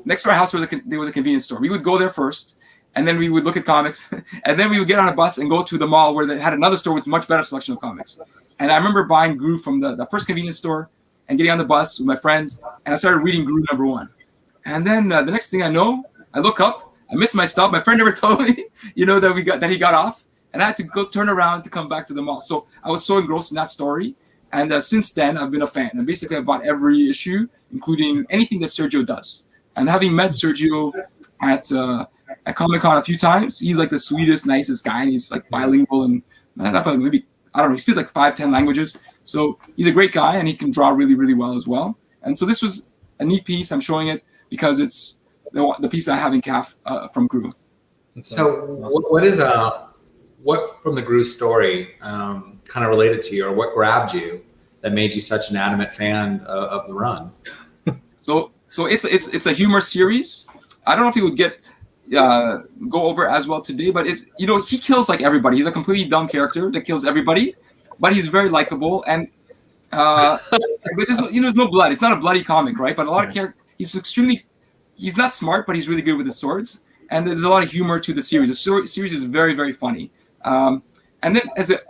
next to our house. There was a convenience store. We would go there first, and then we would look at comics, and then we would get on a bus and go to the mall where they had another store with much better selection of comics. And I remember buying Groo from the first convenience store and getting on the bus with my friends, and I started reading Groo #1. And then the next thing I know, I look up, I missed my stop. My friend never told me, that he got off, and I had to go turn around to come back to the mall. So I was so engrossed in that story, and since then I've been a fan. And basically, I've bought every issue, including anything that Sergio does. And having met Sergio at Comic-Con a few times, he's like the sweetest, nicest guy, and he's like bilingual and not bilingual, maybe, I don't know, he speaks like 5-10 languages. So he's a great guy, and he can draw really, really well as well. And so this was a neat piece. I'm showing it because it's the piece I have in calf from Groo. So what from the Groo story kind of related to you, or what grabbed you that made you such an adamant fan of the run? So it's a humor series. I don't know if he would go over as well today, but it's he kills like everybody. He's a completely dumb character that kills everybody, but he's very likable, and but there's no blood. It's not a bloody comic, right? But a lot of characters. He's not smart, but he's really good with the swords, and there's a lot of humor to the series. The series is very, very funny. And then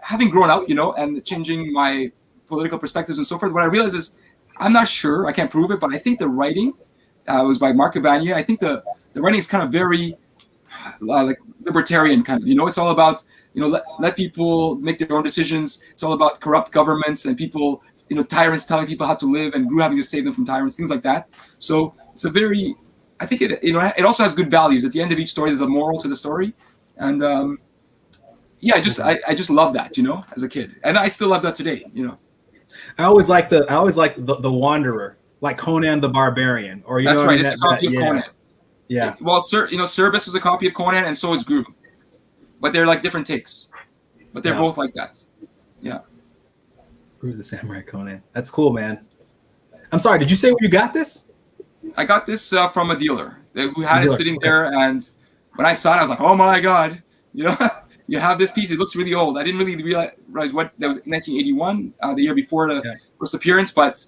having grown up, and changing my political perspectives and so forth, what I realized is I'm not sure, I can't prove it, but I think the writing was by Mark Evanier. I think the writing is kind of very like libertarian kind of. It's all about let people make their own decisions. It's all about corrupt governments and people, tyrants telling people how to live, and Groo having to save them from tyrants, things like that. So it's a very, I think it also has good values. At the end of each story, there's a moral to the story, and I just love that, as a kid, and I still love that today, I always like the Wanderer, like Conan the Barbarian, or that's right. It's a copy of Conan. Yeah. Well, Cerbus was a copy of Conan, and so is Groo, but they're like different takes, but they're both like that. Yeah. Groo's the Samurai Conan. That's cool, man. I'm sorry. Did you say where you got this? I got this from a dealer who had it sitting there, and when I saw it, I was like, "Oh my god, you have this piece. It looks really old." I didn't really realize what that was. 1981, the year before the first appearance, but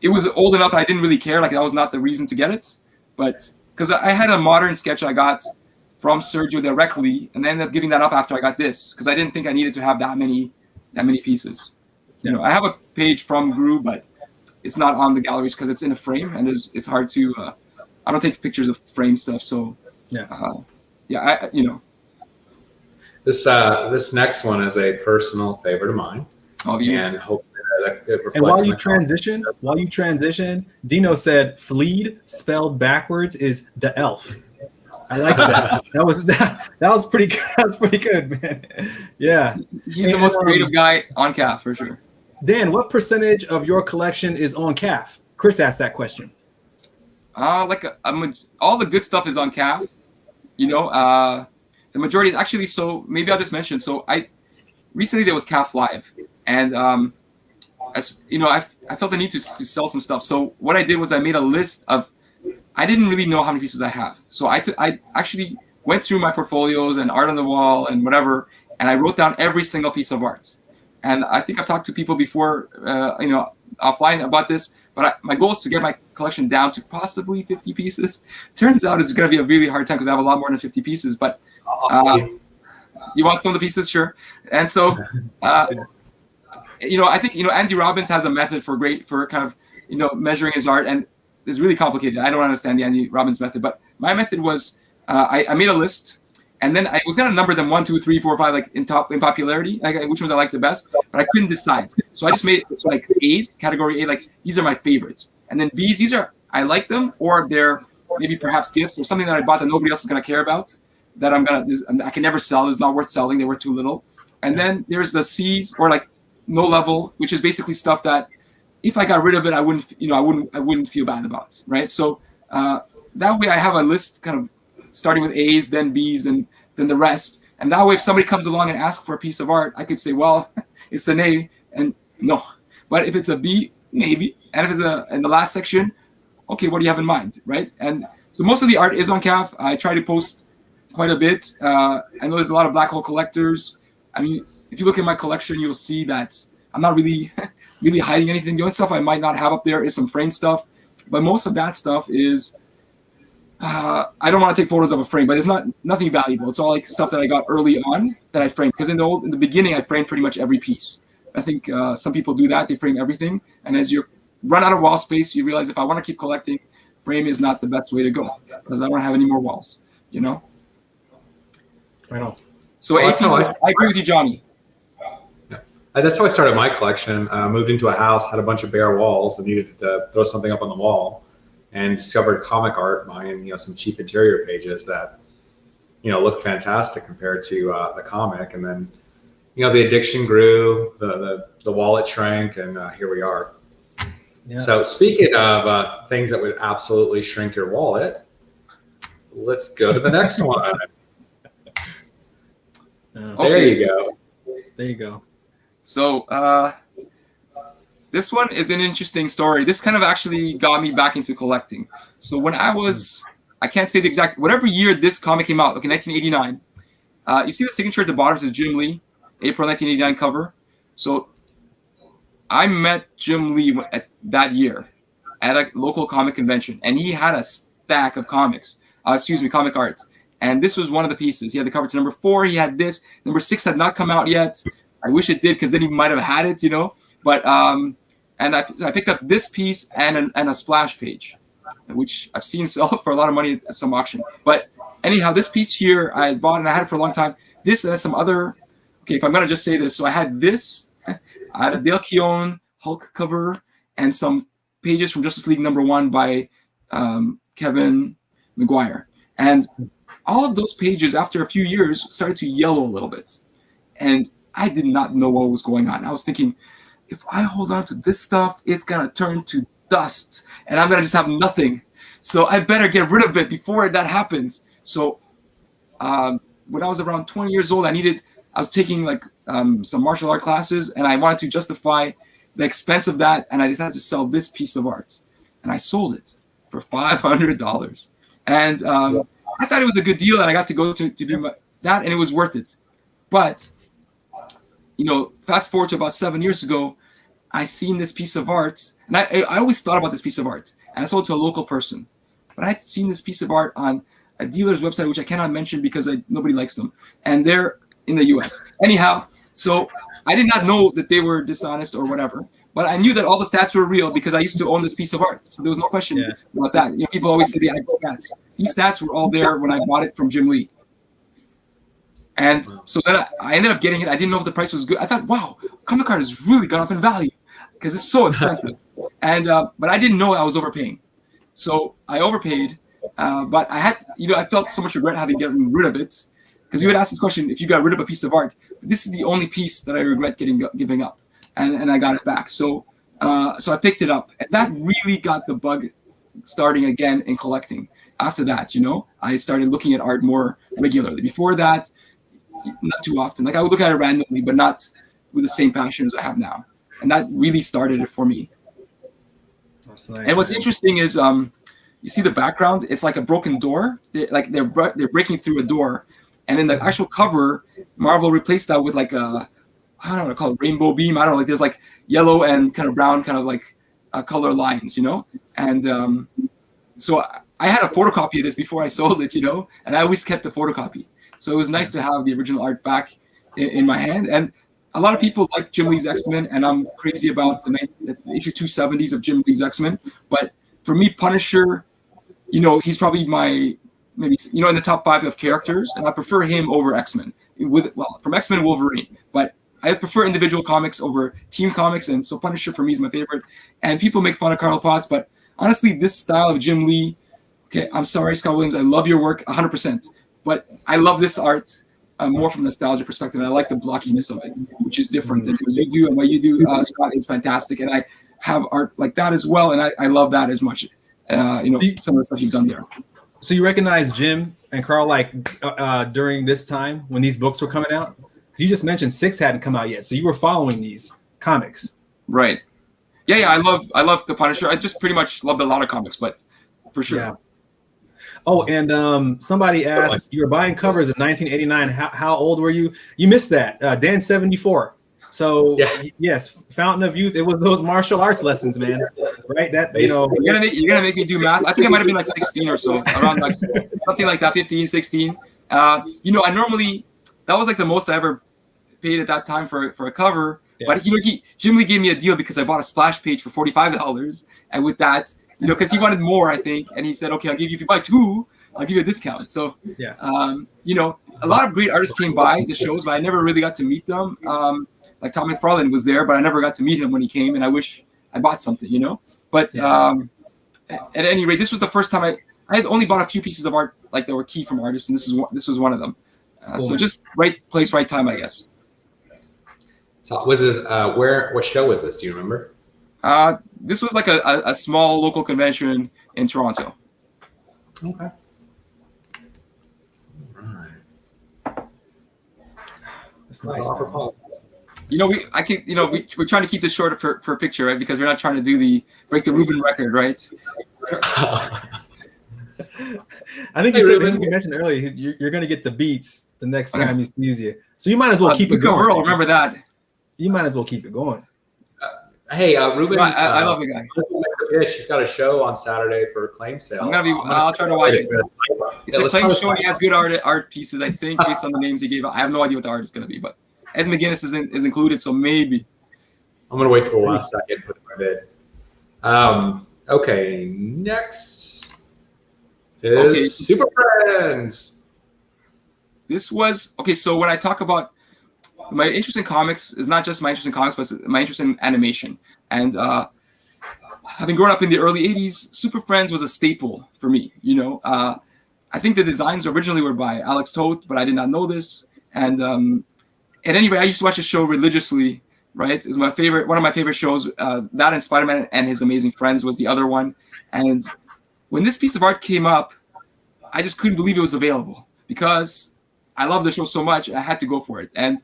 it was old enough. I didn't really care. Like that was not the reason to get it, but because I had a modern sketch I got from Sergio directly, and I ended up giving that up after I got this because I didn't think I needed to have that many pieces. I have a page from Groo, but it's not on the galleries because it's in a frame, and it's hard to. I don't take pictures of frame stuff, so This next one is a personal favorite of mine, and hope that it reflects. And while you transition, Dino said "fleed" spelled backwards is the elf. I like that. that was pretty good. That was pretty good, man. Yeah, he's the most creative guy on CAF for sure. Dan, what percentage of your collection is on CAF? Chris asked that question. All the good stuff is on CAF. The majority is actually. So maybe I'll just mention. So recently there was CAF Live, and I felt the need to sell some stuff. So what I did was I made a list of. I didn't really know how many pieces I have, so I actually went through my portfolios and art on the wall and whatever, and I wrote down every single piece of art. And I think I've talked to people before, offline about this. But my goal is to get my collection down to possibly 50 pieces. Turns out it's going to be a really hard time because I have a lot more than 50 pieces. But you want some of the pieces, sure. And so, I think Andy Robbins has a method for kind of measuring his art, and it's really complicated. I don't understand the Andy Robbins method, but my method was I made a list. And then I was gonna number them 1, 2, 3, 4, 5, like in popularity, like which ones I like the best, but I couldn't decide. So I just made like A's, category A, like these are my favorites, and then B's, I like them, or they're maybe perhaps gifts or something that I bought that nobody else is gonna care about, that I can never sell. It's not worth selling. They were too little. And then there's the C's, or like no level, which is basically stuff that if I got rid of it, I wouldn't feel bad about, right? So that way I have a list kind of starting with A's, then B's, and then the rest. And that way, if somebody comes along and asks for a piece of art, I could say, well, it's an A, and no. But if it's a B, maybe. And if it's in the last section, okay, what do you have in mind, right? And So most of the art is on Cav. I try to post quite a bit. I know there's a lot of black hole collectors. I mean, if you look at my collection, you'll see that I'm not really really hiding anything. The only stuff I might not have up there is some frame stuff, but most of that stuff is I don't want to take photos of a frame, but it's nothing valuable. It's all like stuff that I got early on that I framed, because in the beginning I framed pretty much every piece. I think some people do that; they frame everything, and as you run out of wall space, you realize if I want to keep collecting, frame is not the best way to go because I don't have any more walls. You know. I know. So I agree with you, Johnny. Yeah. That's how I started my collection. Moved into a house, had a bunch of bare walls, and needed to throw something up on the wall, and discovered comic art, buying some cheap interior pages that look fantastic compared to the comic. And then the addiction grew, the wallet shrank, and here we are. Yeah. So speaking of things that would absolutely shrink your wallet, let's go to the next one. There you go. There you go. So this one is an interesting story. This kind of actually got me back into collecting. So when I can't say the exact, whatever year this comic came out, 1989. You see the signature at the bottom says Jim Lee, April 1989 cover. So I met Jim Lee that year at a local comic convention, and he had a stack of comics. Comic art. And this was one of the pieces. He had the cover to number 4. He had this. Number 6 had not come out yet. I wish it did, because then he might have had it, But and I picked up this piece and a splash page, which I've seen sell for a lot of money at some auction. But anyhow, this piece here I bought, and I had it for a long time. This and some other. Okay, if I'm gonna just say this, so I had this. I had a Dale Keown Hulk cover and some pages from Justice League #1 by Kevin McGuire, and all of those pages, after a few years, started to yellow a little bit. And I did not know what was going on. I was thinking, if I hold on to this stuff, it's going to turn to dust, and I'm going to just have nothing. So I better get rid of it before that happens. So when I was around 20 years old, I was taking some martial art classes, and I wanted to justify the expense of that, and I decided to sell this piece of art. And I sold it for $500. And I thought it was a good deal, and I got to go to do that, and it was worth it. But, fast forward to about 7 years ago, I seen this piece of art, and I always thought about this piece of art, and I sold it to a local person. But I had seen this piece of art on a dealer's website, which I cannot mention because nobody likes them, and they're in the U.S. Anyhow, so I did not know that they were dishonest or whatever. But I knew that all the stats were real because I used to own this piece of art. So there was no question about that. People always say they had stats. These stats were all there when I bought it from Jim Lee. And so then I ended up getting it. I didn't know if the price was good. I thought, wow, comic art has really gone up in value because it's so expensive. And but I didn't know I was overpaying. So I overpaid. But I felt so much regret having gotten rid of it, because you would ask this question, if you got rid of a piece of art, this is the only piece that I regret giving up. And I got it back. So I picked it up, and that really got the bug starting again in collecting. After that, I started looking at art more regularly. Before that, not too often. I would look at it randomly, but not with the same passion as I have now. And that really started it for me. That's nice. And what's interesting is, you see the background? It's like a broken door. They're breaking through a door, and in the actual cover, Marvel replaced that with I don't know what to call it, rainbow beam. I don't know, there's yellow and kind of brown kind of color lines, And so I had a photocopy of this before I sold it, and I always kept the photocopy. So it was nice to have the original art back in my hand. And a lot of people like Jim Lee's X-Men, and I'm crazy about the issue 270s of Jim Lee's X-Men. But for me, Punisher, he's probably maybe in the top 5 of characters, and I prefer him over X-Men. From X-Men, Wolverine, but I prefer individual comics over team comics, and so Punisher for me is my favorite. And people make fun of Carl Potts, but honestly, this style of Jim Lee, okay, I'm sorry, Scott Williams, I love your work 100%, but I love this art more from a nostalgia perspective, and I like the blockiness of it, which is different than what you do, and what you do, Scott, is fantastic, and I have art like that as well, and I love that as much, some of the stuff you've done there. So you recognize Jim and Carl during this time when these books were coming out? You just mentioned 6 hadn't come out yet, so you were following these comics, right? Yeah. I love the Punisher. I just pretty much loved a lot of comics, but for sure. Yeah. Oh, and somebody asked, you were buying covers in 1989. How old were you? You missed that. Dan 74. So yes, Fountain of Youth. It was those martial arts lessons, man. Right? That you're gonna make me do math. I think I might have been like 16 or so, around like something like that, 15, 16. I normally that was like the most I ever paid at that time for a cover. Yeah. But Jim Lee gave me a deal because I bought a splash page for $45, and with that, because he wanted more, I think, and he said, okay, I'll give you, if you buy 2, I'll give you a discount. So yeah, a lot of great artists came by the shows, but I never really got to meet them. Like Tom McFarlane was there, but I never got to meet him when he came, and I wish I bought something, But at any rate, this was the first time I had only bought a few pieces of art like that were key from artists, and this was one of them. Cool. So just right place, right time, I guess. So was this what show was this? Do you remember? This was like a small local convention in Toronto. Okay. All right. That's nice. We're trying to keep this short for a picture, right? Because we're not trying to break the Rubin record, right? I think you mentioned earlier you're going to get the beats the next time he sees you, so you might as well keep it going. Earl, remember that? You might as well keep it going. Hey, Ruben, I love the guy. Yeah, she's got a show on Saturday for a claim sale. I'll try to watch it. It's a claim show. He has good art pieces, I think, based on the names he gave out. I have no idea what the art is going to be, but Ed McGuinness is included, so maybe. I'm going to wait till the last second to put it in my bid. Okay, next is Super Friends. This was so when I talk about my interest in comics is not just my interest in comics, but my interest in animation. And having grown up in the early 80s, Super Friends was a staple for me. I think the designs originally were by Alex Toth, but I did not know this. And at any rate, I used to watch the show religiously, right? It was one of my favorite shows. That and Spider-Man and His Amazing Friends was the other one. And when this piece of art came up, I just couldn't believe it was available because I love the show so much. I had to go for it. And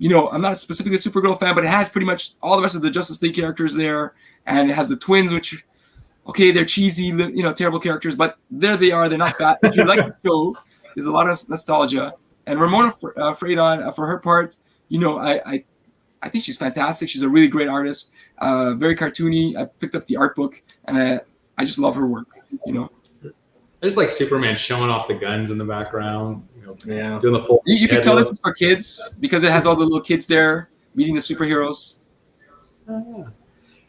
I'm not specifically a Supergirl fan, but it has pretty much all the rest of the Justice League characters there, and it has the twins, which, they're cheesy, terrible characters, but there they are. They're not bad. If you like the show, there's a lot of nostalgia. And Ramona Fradon, for her part, I think she's fantastic. She's a really great artist, very cartoony. I picked up the art book, and I just love her work. I just like Superman showing off the guns in the background. Doing the full. You can tell this is for kids because it has all the little kids there meeting the superheroes.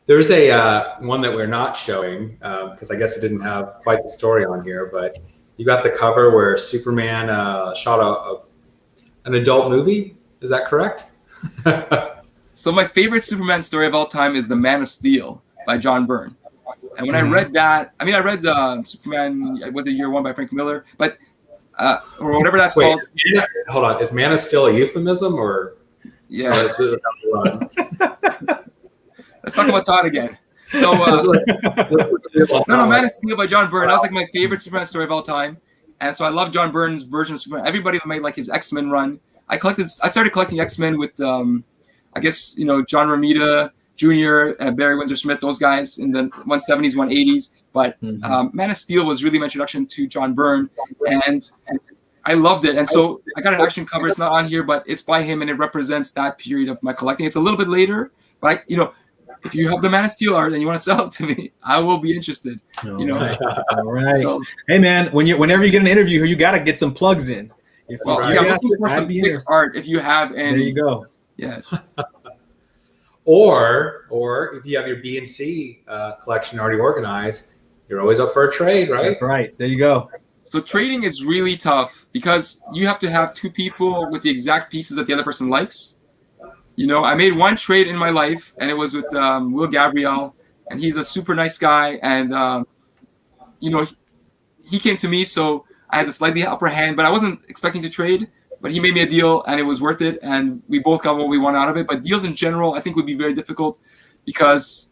There's a one that we're not showing because I guess it didn't have quite the story on here, but you got the cover where Superman shot an adult movie. Is that correct? So my favorite Superman story of all time is The Man of Steel by John Byrne. And when I read that, I read Superman, was it Year One by Frank Miller, but or whatever that's called. Hold on, is Man of Steel a euphemism or? Yeah. Let's talk about Todd again. So no, Man of Steel by John Byrne. That was like my favorite Superman story of all time, and so I love John Byrne's version of Superman. Everybody made like his X-Men run. I started collecting X-Men with I guess John Romita Jr., Barry Windsor Smith, those guys in the 170s, 180s. But Man of Steel was really my introduction to John Byrne, and I loved it. And so I got an action cover. It's not on here, but it's by him, and it represents that period of my collecting. It's a little bit later, but if you have the Man of Steel art and you want to sell it to me, I will be interested. All right. So, hey, man, whenever you get an interview here, you got to get some plugs in. I'm looking for some thick art if you have any. There you go. Yes. Or if you have your B and C collection already organized, you're always up for a trade, right? That's right. There you go. So trading is really tough because you have to have 2 people with the exact pieces that the other person likes. I made one trade in my life, and it was with Will Gabriel, and he's a super nice guy. And, he came to me, so I had the slightly upper hand, but I wasn't expecting to trade. But he made me a deal, and it was worth it, and we both got what we want out of it. But deals in general, I think, would be very difficult because,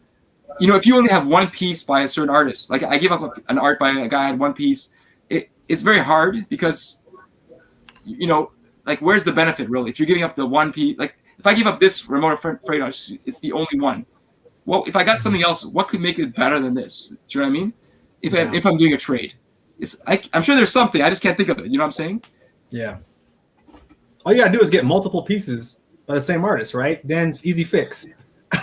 if you only have one piece by a certain artist, like I gave up an art by a guy who had one piece, it's very hard because, like where's the benefit really? If you're giving up the one piece, like if I give up this Ramona Fradon, it's the only one. Well, if I got something else, what could make it better than this? Do you know what I mean? If I'm doing a trade. I'm sure there's something. I just can't think of it. You know what I'm saying? Yeah. All you gotta do is get multiple pieces by the same artist, right? Then easy fix.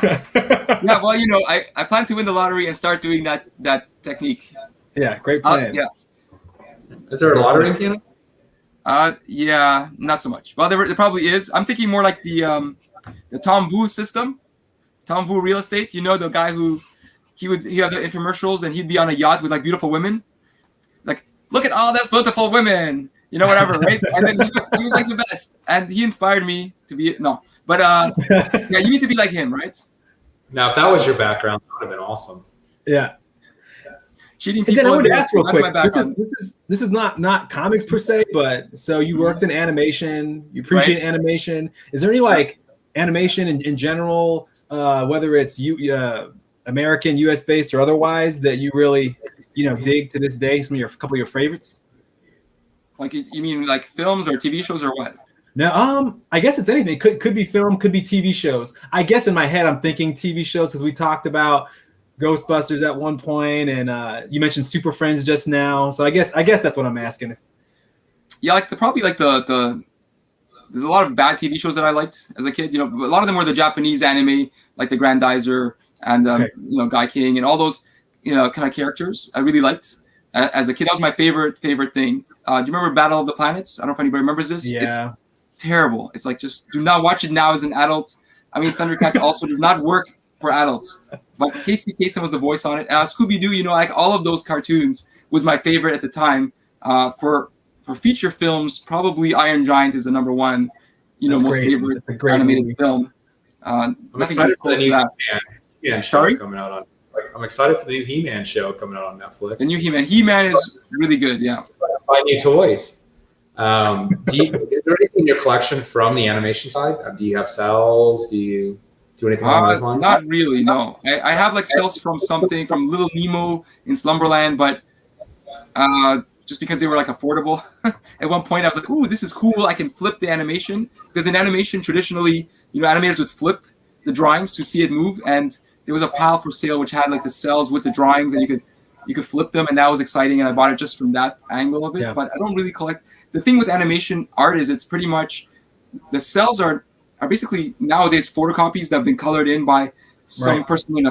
Yeah, well, I plan to win the lottery and start doing that technique. Yeah, great plan. Yeah. Is there a lottery in Canada? Yeah, not so much. Well, there probably is. I'm thinking more like the Tom Vu system, Tom Vu Real Estate. The guy who he have the infomercials and he'd be on a yacht with like beautiful women, like look at all these beautiful women, whatever, right? And then he was like the best, and he inspired me to be but yeah, you need to be like him, right? Now, if that was your background, that would have been awesome. Yeah. Cheating and people. then I wanted to ask real That's quick. my background. This is not comics per se, but so you worked in animation. You appreciate animation. Is there any like animation in general, whether it's American, US based, or otherwise, that you really dig to this day? Some of a couple of your favorites. Like you mean like films or TV shows or what? No, I guess it's anything. Could be film, could be TV shows. I guess in my head I'm thinking TV shows because we talked about Ghostbusters at one point, and you mentioned Super Friends just now. So I guess that's what I'm asking. Yeah, like the there's a lot of bad TV shows that I liked as a kid. A lot of them were the Japanese anime, like the Grandizer and Guy King and all those kind of characters I really liked as a kid. That was my favorite thing. Do you remember Battle of the Planets? I don't know if anybody remembers this. Yeah. It's terrible. It's like, just do not watch it now as an adult. I mean, Thundercats also does not work for adults. But Casey Kasem was the voice on it. Scooby-Doo, like all of those cartoons was my favorite at the time. For feature films, probably Iron Giant is the number one, most favorite animated film. I'm excited for the new He-Man show Sorry? coming out on. I'm excited for the new He-Man show coming out on Netflix. The new He-Man. He-Man is really good. Yeah. Buy new toys. Is there anything in your collection from the animation side? Do you have cells? Do you do anything along those lines? Not really, no. I have like cells from Little Nemo in Slumberland, but just because they were like affordable. At one point I was like, ooh, this is cool. I can flip the animation. Because in animation, traditionally, animators would flip the drawings to see it move. And there was a pile for sale which had like the cells with the drawings, and you could flip them, and that was exciting. And I bought it just from that angle of it. Yeah. But I don't really collect. The thing with animation art is it's pretty much the cells are basically nowadays photocopies that have been colored in by some person in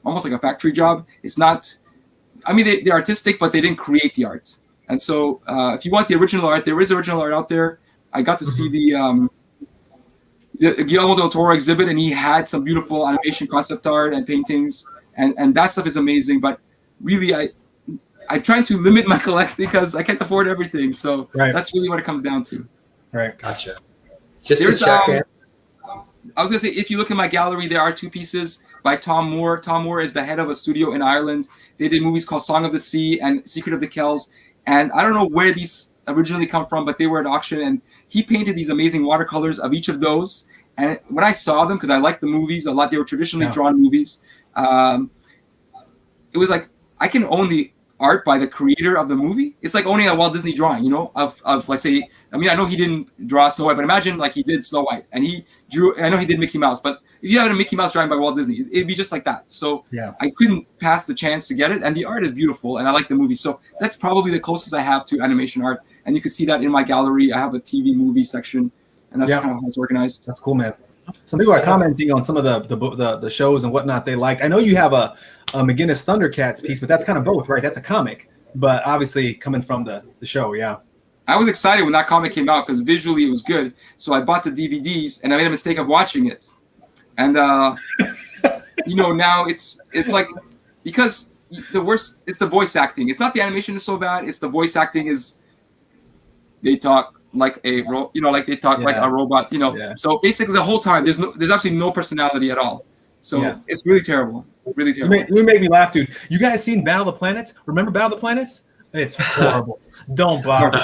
almost like a factory job. It's not. I mean, they're artistic, but they didn't create the art. And so, if you want the original art, there is original art out there. I got to see the Guillermo del Toro exhibit, and he had some beautiful animation concept art and paintings, and that stuff is amazing. But really, I'm trying to limit my collection because I can't afford everything. So that's really what it comes down to. Right. Gotcha. Just to check in. I was going to say, if you look in my gallery, there are 2 pieces by Tom Moore. Tom Moore is the head of a studio in Ireland. They did movies called Song of the Sea and Secret of the Kells. And I don't know where these originally come from, but they were at auction. And he painted these amazing watercolors of each of those. And when I saw them, because I liked the movies a lot, they were traditionally drawn movies. It was like, I can own the art by the creator of the movie. It's like owning a Walt Disney drawing, of let's say, I mean, I know he didn't draw Snow White, but imagine like he did Snow White and he drew, I know he did Mickey Mouse, but if you had a Mickey Mouse drawing by Walt Disney, it'd be just like that. So I couldn't pass the chance to get it. And the art is beautiful and I like the movie. So that's probably the closest I have to animation art. And you can see that in my gallery. I have a TV movie section, and that's kind of how it's organized. That's cool, man. Some people are commenting on some of the shows and whatnot they like. I know you have a McGinnis Thundercats piece, but that's kind of both, right? That's a comic, but obviously coming from the show, I was excited when that comic came out because visually it was good. So I bought the DVDs, and I made a mistake of watching it. And now it's like, because the worst, it's the voice acting. It's not the animation is so bad. It's the voice acting is, they talk like a like a robot, So basically the whole time there's absolutely no personality at all. So it's really terrible. Really terrible. You made me laugh, dude. You guys seen Battle of the Planets? Remember Battle of the Planets? It's horrible. Don't bother.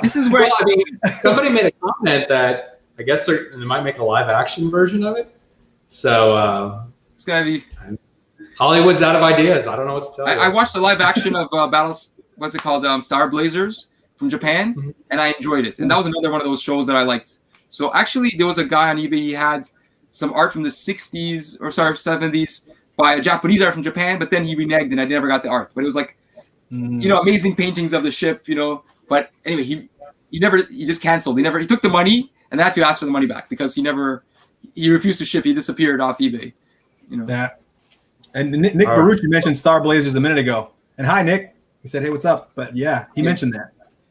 This is where somebody made a comment that I guess they might make a live action version of it. So it's gonna be Hollywood's out of ideas. I don't know what to tell you. I watched the live action of Battles. What's it called? Star Blazers from Japan, and I enjoyed it. And that was another one of those shows that I liked. So actually, there was a guy on eBay. He had some art from the 70s by a Japanese art from Japan, but then he reneged, and I never got the art. But it was like amazing paintings of the ship, But anyway, he just canceled. He took the money and had to ask for the money back because he refused to ship. He disappeared off eBay. That. And Nick Barucci mentioned Star Blazers a minute ago. And hi, Nick. He said, "Hey, what's up?" But yeah, he mentioned that.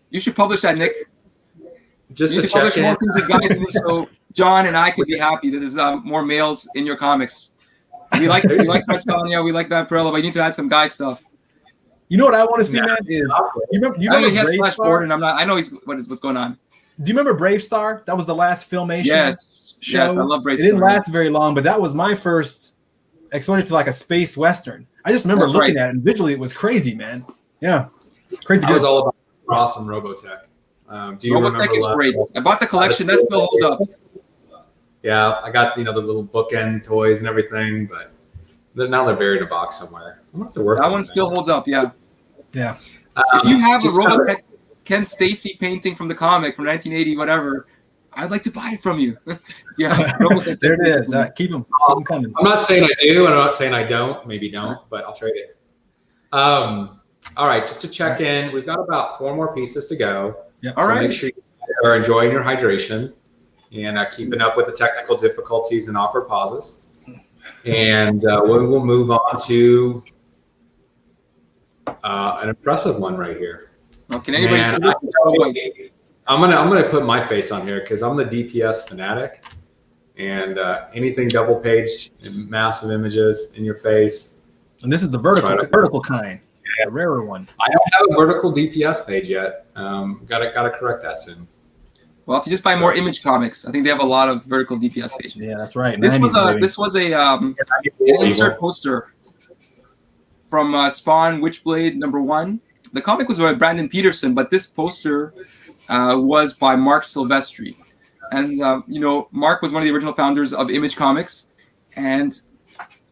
You should publish that, Nick. Just you to need to publish check more in. things with guys, so John and I could be happy that there's more males in your comics. We like Fred Stania, we like Vampirella, but you need to add some guy stuff. You know what I want to see, man? Is you remember he has Brave Flash Star? Gordon. I know what's going on. Do you remember Brave Star? That was the last Filmation. Yes, show. yes, I love Brave Star. It didn't last very long, but that was my first exposure to like a space western. I just remember looking at it, and visually it was crazy, man. Yeah, crazy. I was all about Ross and Robotech. Do you Robotech is great. I bought the collection. That still holds up. Yeah, I got the little bookend toys and everything, but now they're buried in a box somewhere. I'm gonna have to work. That one still holds up. Yeah. Yeah. If you have a Robotech Ken Stacy painting from the comic from 1980, whatever, I'd like to buy it from you. Yeah. Robotech there it is. Keep them coming. I'm not saying I do, and I'm not saying I don't. Maybe don't, but I'll trade it. All right, just to check in, we've got about 4 more pieces to go. Yep. So make sure you are enjoying your hydration and keeping up with the technical difficulties and awkward pauses. And we will move on to an impressive one right here. Well, can anybody see this? I'm gonna put my face on here because I'm the DPS fanatic, and anything double page, massive images in your face. And this is the vertical kind. The rarer one. I don't have a vertical DPS page yet. Gotta correct that soon. Well, if you just buy more Image comics, I think they have a lot of vertical DPS pages. Yeah, that's right. This was an insert poster from Spawn Witchblade #1. The comic was by Brandon Peterson, but this poster was by Mark Silvestri. And Mark was one of the original founders of Image Comics. And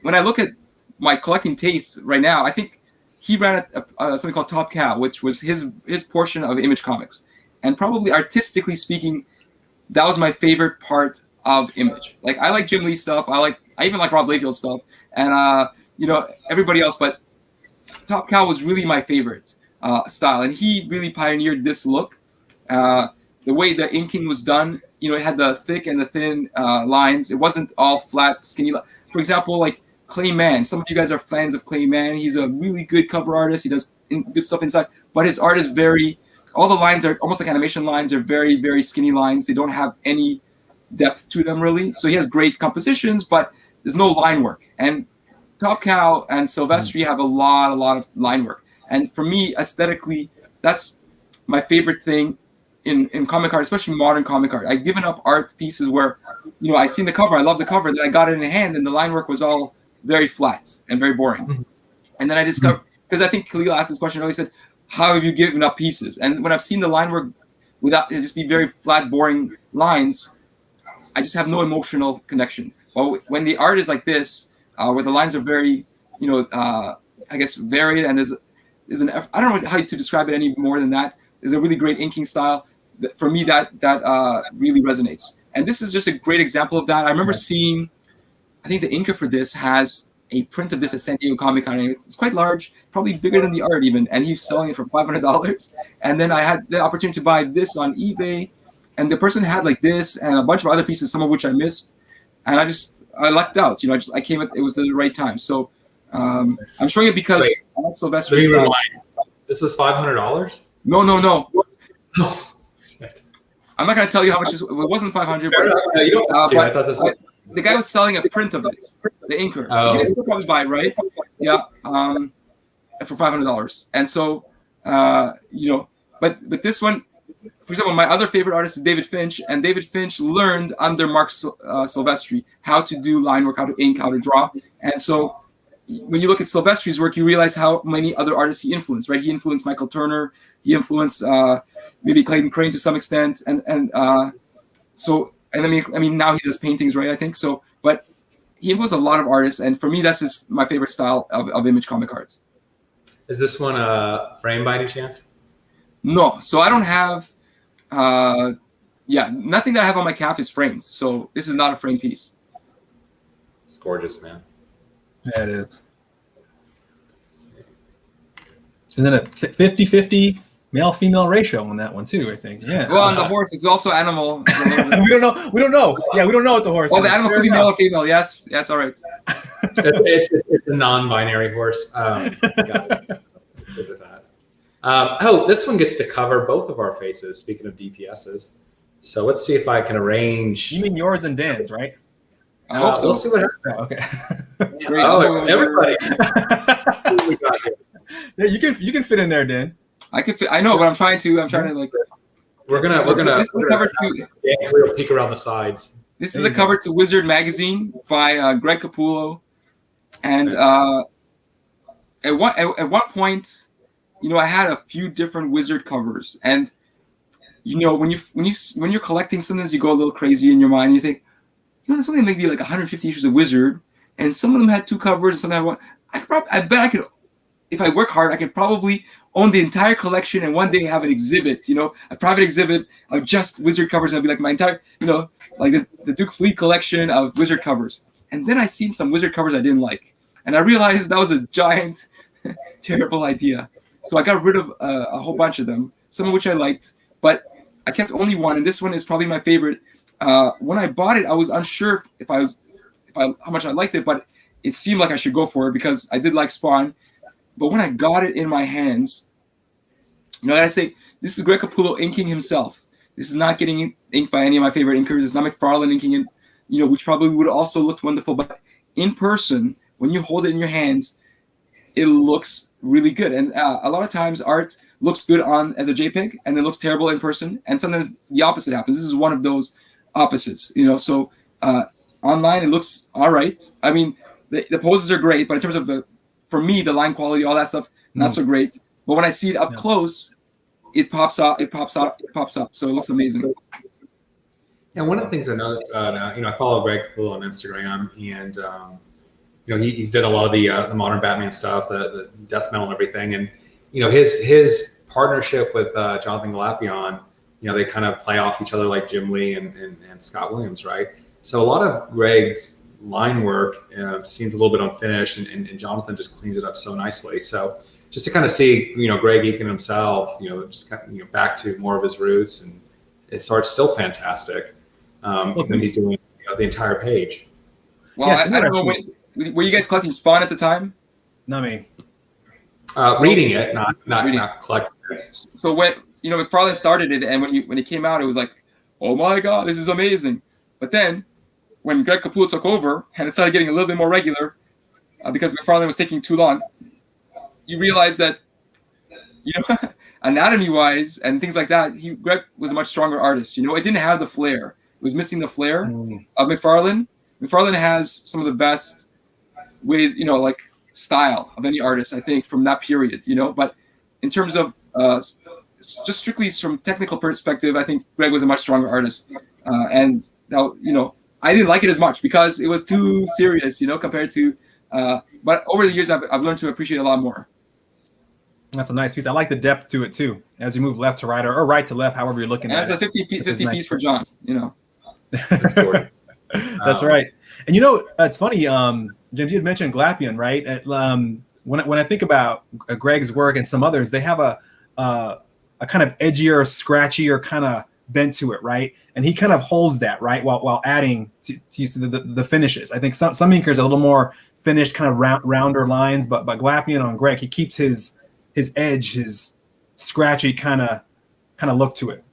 when I look at my collecting taste right now, I think he ran something called Top Cow, which was his portion of Image Comics. And probably artistically speaking, that was my favorite part of Image. Like, I like Jim Lee stuff. I even like Rob Layfield stuff, and everybody else. But Top Cow was really my favorite style, and he really pioneered this look. The way the inking was done, it had the thick and the thin lines. It wasn't all flat, skinny. For example, like Clay Mann. Some of you guys are fans of Clay Mann. He's a really good cover artist. He does good stuff inside, but his art is all the lines are almost like animation lines. They're very, very skinny lines. They don't have any depth to them, really. So he has great compositions, but there's no line work. And Top Cow and Silvestri have a lot of line work. And for me, aesthetically, that's my favorite thing in comic art, especially modern comic art. I've given up art pieces where, I seen the cover, I love the cover, then I got it in hand, and the line work was all very flat and very boring. And then I discovered, because I think Khalil asked this question earlier, he said, how have you given up pieces? And when I've seen the line work without it just be very flat, boring lines, I just have no emotional connection. Well, when the art is like this, where the lines are very, I guess varied, and there's I don't know how to describe it any more than that. There's a really great inking style. For me, that really resonates. And this is just a great example of that. I remember seeing, I think the inker for this has a print of this at San Diego Comic-Con. It's quite large, probably bigger than the art even, and he's selling it for $500. And then I had the opportunity to buy this on eBay, and the person had like this and a bunch of other pieces, some of which I missed, and I lucked out. I came at it was the right time. So I'm showing it because I like Sylvester's style. This was $500? No. Oh, I'm not gonna tell you how much it wasn't $500, but you don't have to. I thought this was... the guy was selling a print of it, the inker. Oh. You can still probably buy it, right? Yeah, for $500. And so, but this one, for example, my other favorite artist is David Finch, and David Finch learned under Mark Silvestri how to do line work, how to ink, how to draw. And so, when you look at Silvestri's work, you realize how many other artists he influenced, right? He influenced Michael Turner, he influenced maybe Clayton Crane to some extent, and now he does paintings, right? I think so, but he influenced a lot of artists, and for me, that's my favorite style of Image comic art. Is this one a frame by any chance? No, so I don't have, nothing that I have on my calf is framed, so this is not a framed piece. It's gorgeous, man. Yeah, it is. And then a 50-50 male-female ratio on that one too, I think. Yeah. Well, on the horse, it's also animal. we don't know. We don't know. Yeah, we don't know what the horse Well, is. the animal Fair could be enough. male or female. Yes, all right. It's a non-binary horse. Got it. Good with that. This one gets to cover both of our faces. Speaking of DPSs, so let's see if I can arrange. You mean yours and Dan's, right? I hope so. We'll see what happens. Oh, okay. Great. Oh, everybody. Who we got here? Yeah, you can fit in there, Dan. I could fit. I know, but I'm trying to like. We're gonna. This is the cover to. We'll peek around the sides. This is the cover to Wizard Magazine by Greg Capullo, and at one point, I had a few different Wizard covers, and when you're collecting, sometimes you go a little crazy in your mind. And you think, there's only maybe like 150 issues of Wizard, and some of them had 2 covers, and some had 1. I bet I could, if I work hard, I could probably own the entire collection and one day have an exhibit, a private exhibit of just Wizard covers, and it'd be like my entire, like the Duke Fleet collection of Wizard covers. And then I seen some Wizard covers I didn't like, and I realized that was a giant, terrible idea. So I got rid of a whole bunch of them, some of which I liked, but I kept only one, and this one is probably my favorite. When I bought it, I was unsure how much I liked it, but it seemed like I should go for it because I did like Spawn. But when I got it in my hands, I say, this is Greg Capullo inking himself. This is not getting inked by any of my favorite inkers. It's not McFarlane inking it, which probably would also look wonderful. But in person, when you hold it in your hands, it looks really good. And a lot of times art looks good as a JPEG and it looks terrible in person. And sometimes the opposite happens. This is one of those opposites, So online, it looks all right. I mean, the poses are great, but in terms of for me, the line quality, all that stuff, not so great. But when I see it up close, it pops up. So it looks amazing. And one of the things I noticed, I follow Greg Capullo on Instagram, and he's did a lot of the modern Batman stuff, the death metal and everything, and his partnership with Jonathan Galapion, they kind of play off each other like Jim Lee and Scott Williams, right? So a lot of Greg's line work seems a little bit unfinished, and Jonathan just cleans it up so nicely. So just to kind of see, Greg inking himself, just kind of, back to more of his roots, and his art's still fantastic. And he's doing the entire page. Well, I don't know. Were you guys collecting Spawn at the time? Not me. Reading it, not collecting it. So when McFarlane started it, and when it came out, it was like, oh my God, this is amazing. But then when Greg Capullo took over and it started getting a little bit more regular, because McFarlane was taking too long, you realize that, anatomy-wise and things like that, Greg was a much stronger artist. It didn't have the flair. It was missing the flair of McFarlane. McFarlane has some of the best ways, like style of any artist, I think, from that period. But in terms of just strictly from technical perspective, I think Greg was a much stronger artist. And now, I didn't like it as much because it was too serious, compared to. But over the years, I've learned to appreciate it a lot more. That's a nice piece. I like the depth to it too. As you move left to right or right to left, however you're looking at it. And it's a 50 piece for John. That's right. And it's funny. James, you had mentioned Galapion, right? When I think about Greg's work and some others, they have a kind of edgier, scratchier kind of bent to it, right? And he kind of holds that, right, while adding to the finishes. I think some inkers are a little more finished, kind of rounder lines, but Galapion on Greg, he keeps his edge, his scratchy kind of look to it.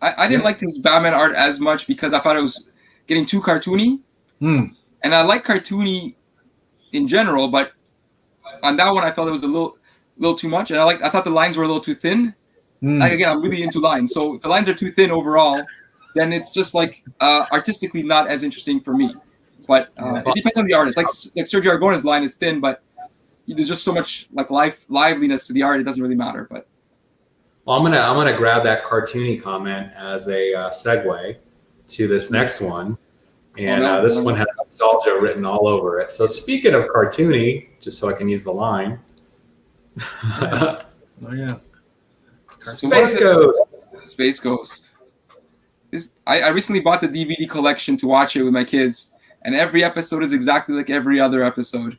I didn't like his Batman art as much because I thought it was getting too cartoony. And I like cartoony in general, but on that one I felt it was a little too much, and I thought the lines were a little too thin. Again, I'm really into lines, so if the lines are too thin overall, then it's just like artistically not as interesting for me. But it depends on the artist. Like Sergio Aragonés' line is thin, but there's just so much like liveliness to the art. It doesn't really matter. But well, I'm gonna grab that cartoony comment as a segue to this next one, and this one has nostalgia written all over it. So speaking of cartoony, just so I can use the line. Oh yeah. Space Ghost. Space Ghost. I recently bought the DVD collection to watch it with my kids, and every episode is exactly like every other episode.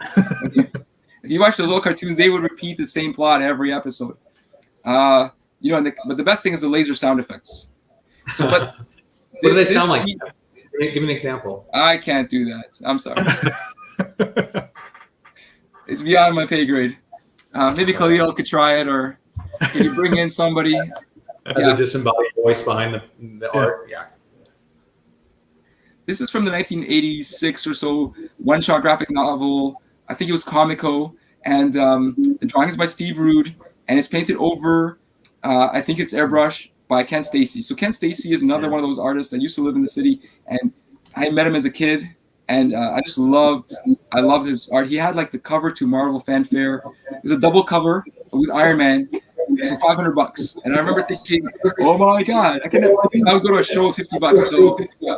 If you watch those old cartoons, they would repeat the same plot every episode. But the best thing is the laser sound effects. So, but what do they sound like? Give me an example. I can't do that. I'm sorry. It's beyond my pay grade. Maybe Khalil could try it, or can you bring in somebody? As a disembodied voice behind the art. Yeah. This is from the 1986 or so one-shot graphic novel. I think it was Comico, and the drawing is by Steve Rude, and it's painted over. I think it's airbrush by Ken Stacy. So Ken Stacy is another one of those artists that used to live in the city, and I met him as a kid, and I loved his art. He had like the cover to Marvel Fanfare. It was a double cover with Iron Man for $500, and I remember thinking, "Oh my God, I would go to a show for $50." So, yeah.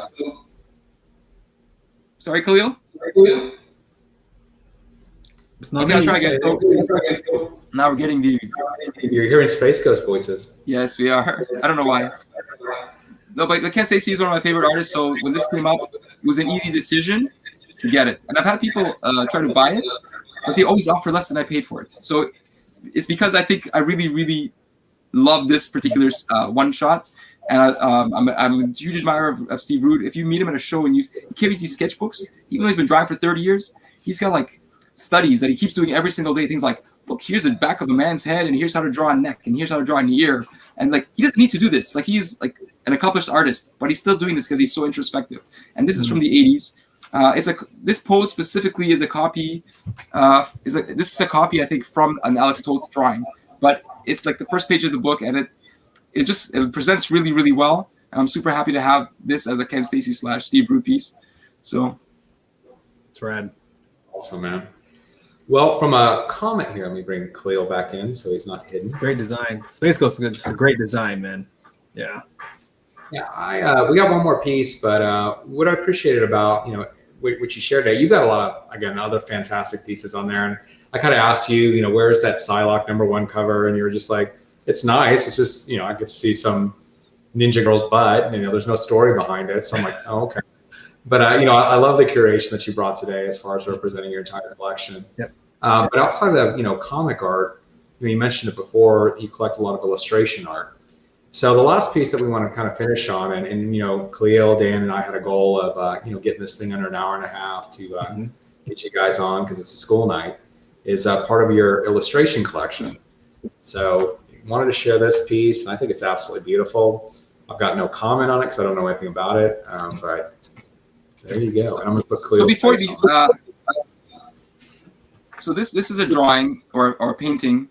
Sorry, Khalil. It's not okay, I'll try again. So, now we're getting the. You're hearing Space Ghost voices. Yes, we are. I don't know why. No, but Ken Stacy is one of my favorite artists. So when this came up, it was an easy decision to get it. And I've had people try to buy it, but they always offer less than I paid for it. So it's because I think I really, really love this particular one shot. And I'm a huge admirer of Steve Rude. If you meet him at a show and he carries these sketchbooks, even though he's been drawing for 30 years, he's got like studies that he keeps doing every single day. Things like, look, here's the back of a man's head, and here's how to draw a neck, and here's how to draw an ear. And like, he doesn't need to do this. Like, he's like an accomplished artist, but he's still doing this because he's so introspective. And this is from the 80s. This pose specifically is a copy. This is a copy, I think, from an Alex Toth drawing, but it's like the first page of the book, and it presents really, really well. And I'm super happy to have this as a Ken Stacy / Steve Rude piece. So it's rad. Awesome, man. Well, from a comment here, let me bring Khalil back in so he's not hidden. It's great design. Space Ghost is just a great design, man. Yeah. Yeah, we got one more piece, but what I appreciated about what you shared today, you got a lot of other fantastic pieces on there, and I kind of asked you, where's that Psylocke #1 cover, and you were just like, it's nice. It's just I get to see some ninja girl's butt. There's no story behind it, so I'm like, oh, okay. But I love the curation that you brought today as far as representing your entire collection. Yep. But outside of that, comic art, you mentioned it before. You collect a lot of illustration art. So the last piece that we want to kind of finish on, and Khalil, Dan, and I had a goal of getting this thing under an hour and a half to get you guys on because it's a school night, is part of your illustration collection. So wanted to share this piece, and I think it's absolutely beautiful. I've got no comment on it because I don't know anything about it, but there you go. And I'm going to put Khalil. So before so this is a drawing or a painting.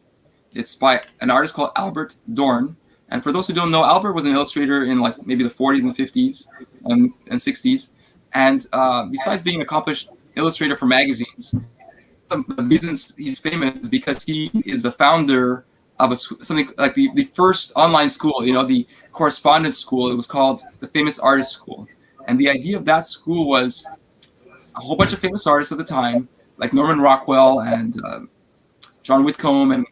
It's by an artist called Albert Dorn. And for those who don't know, Albert was an illustrator in like maybe the 40s and 50s and 60s. And besides being an accomplished illustrator for magazines, the reasons he's famous is because he is the founder of something like the first online school, the correspondence school. It was called the Famous Artist School. And the idea of that school was a whole bunch of famous artists at the time, like Norman Rockwell and John Whitcomb and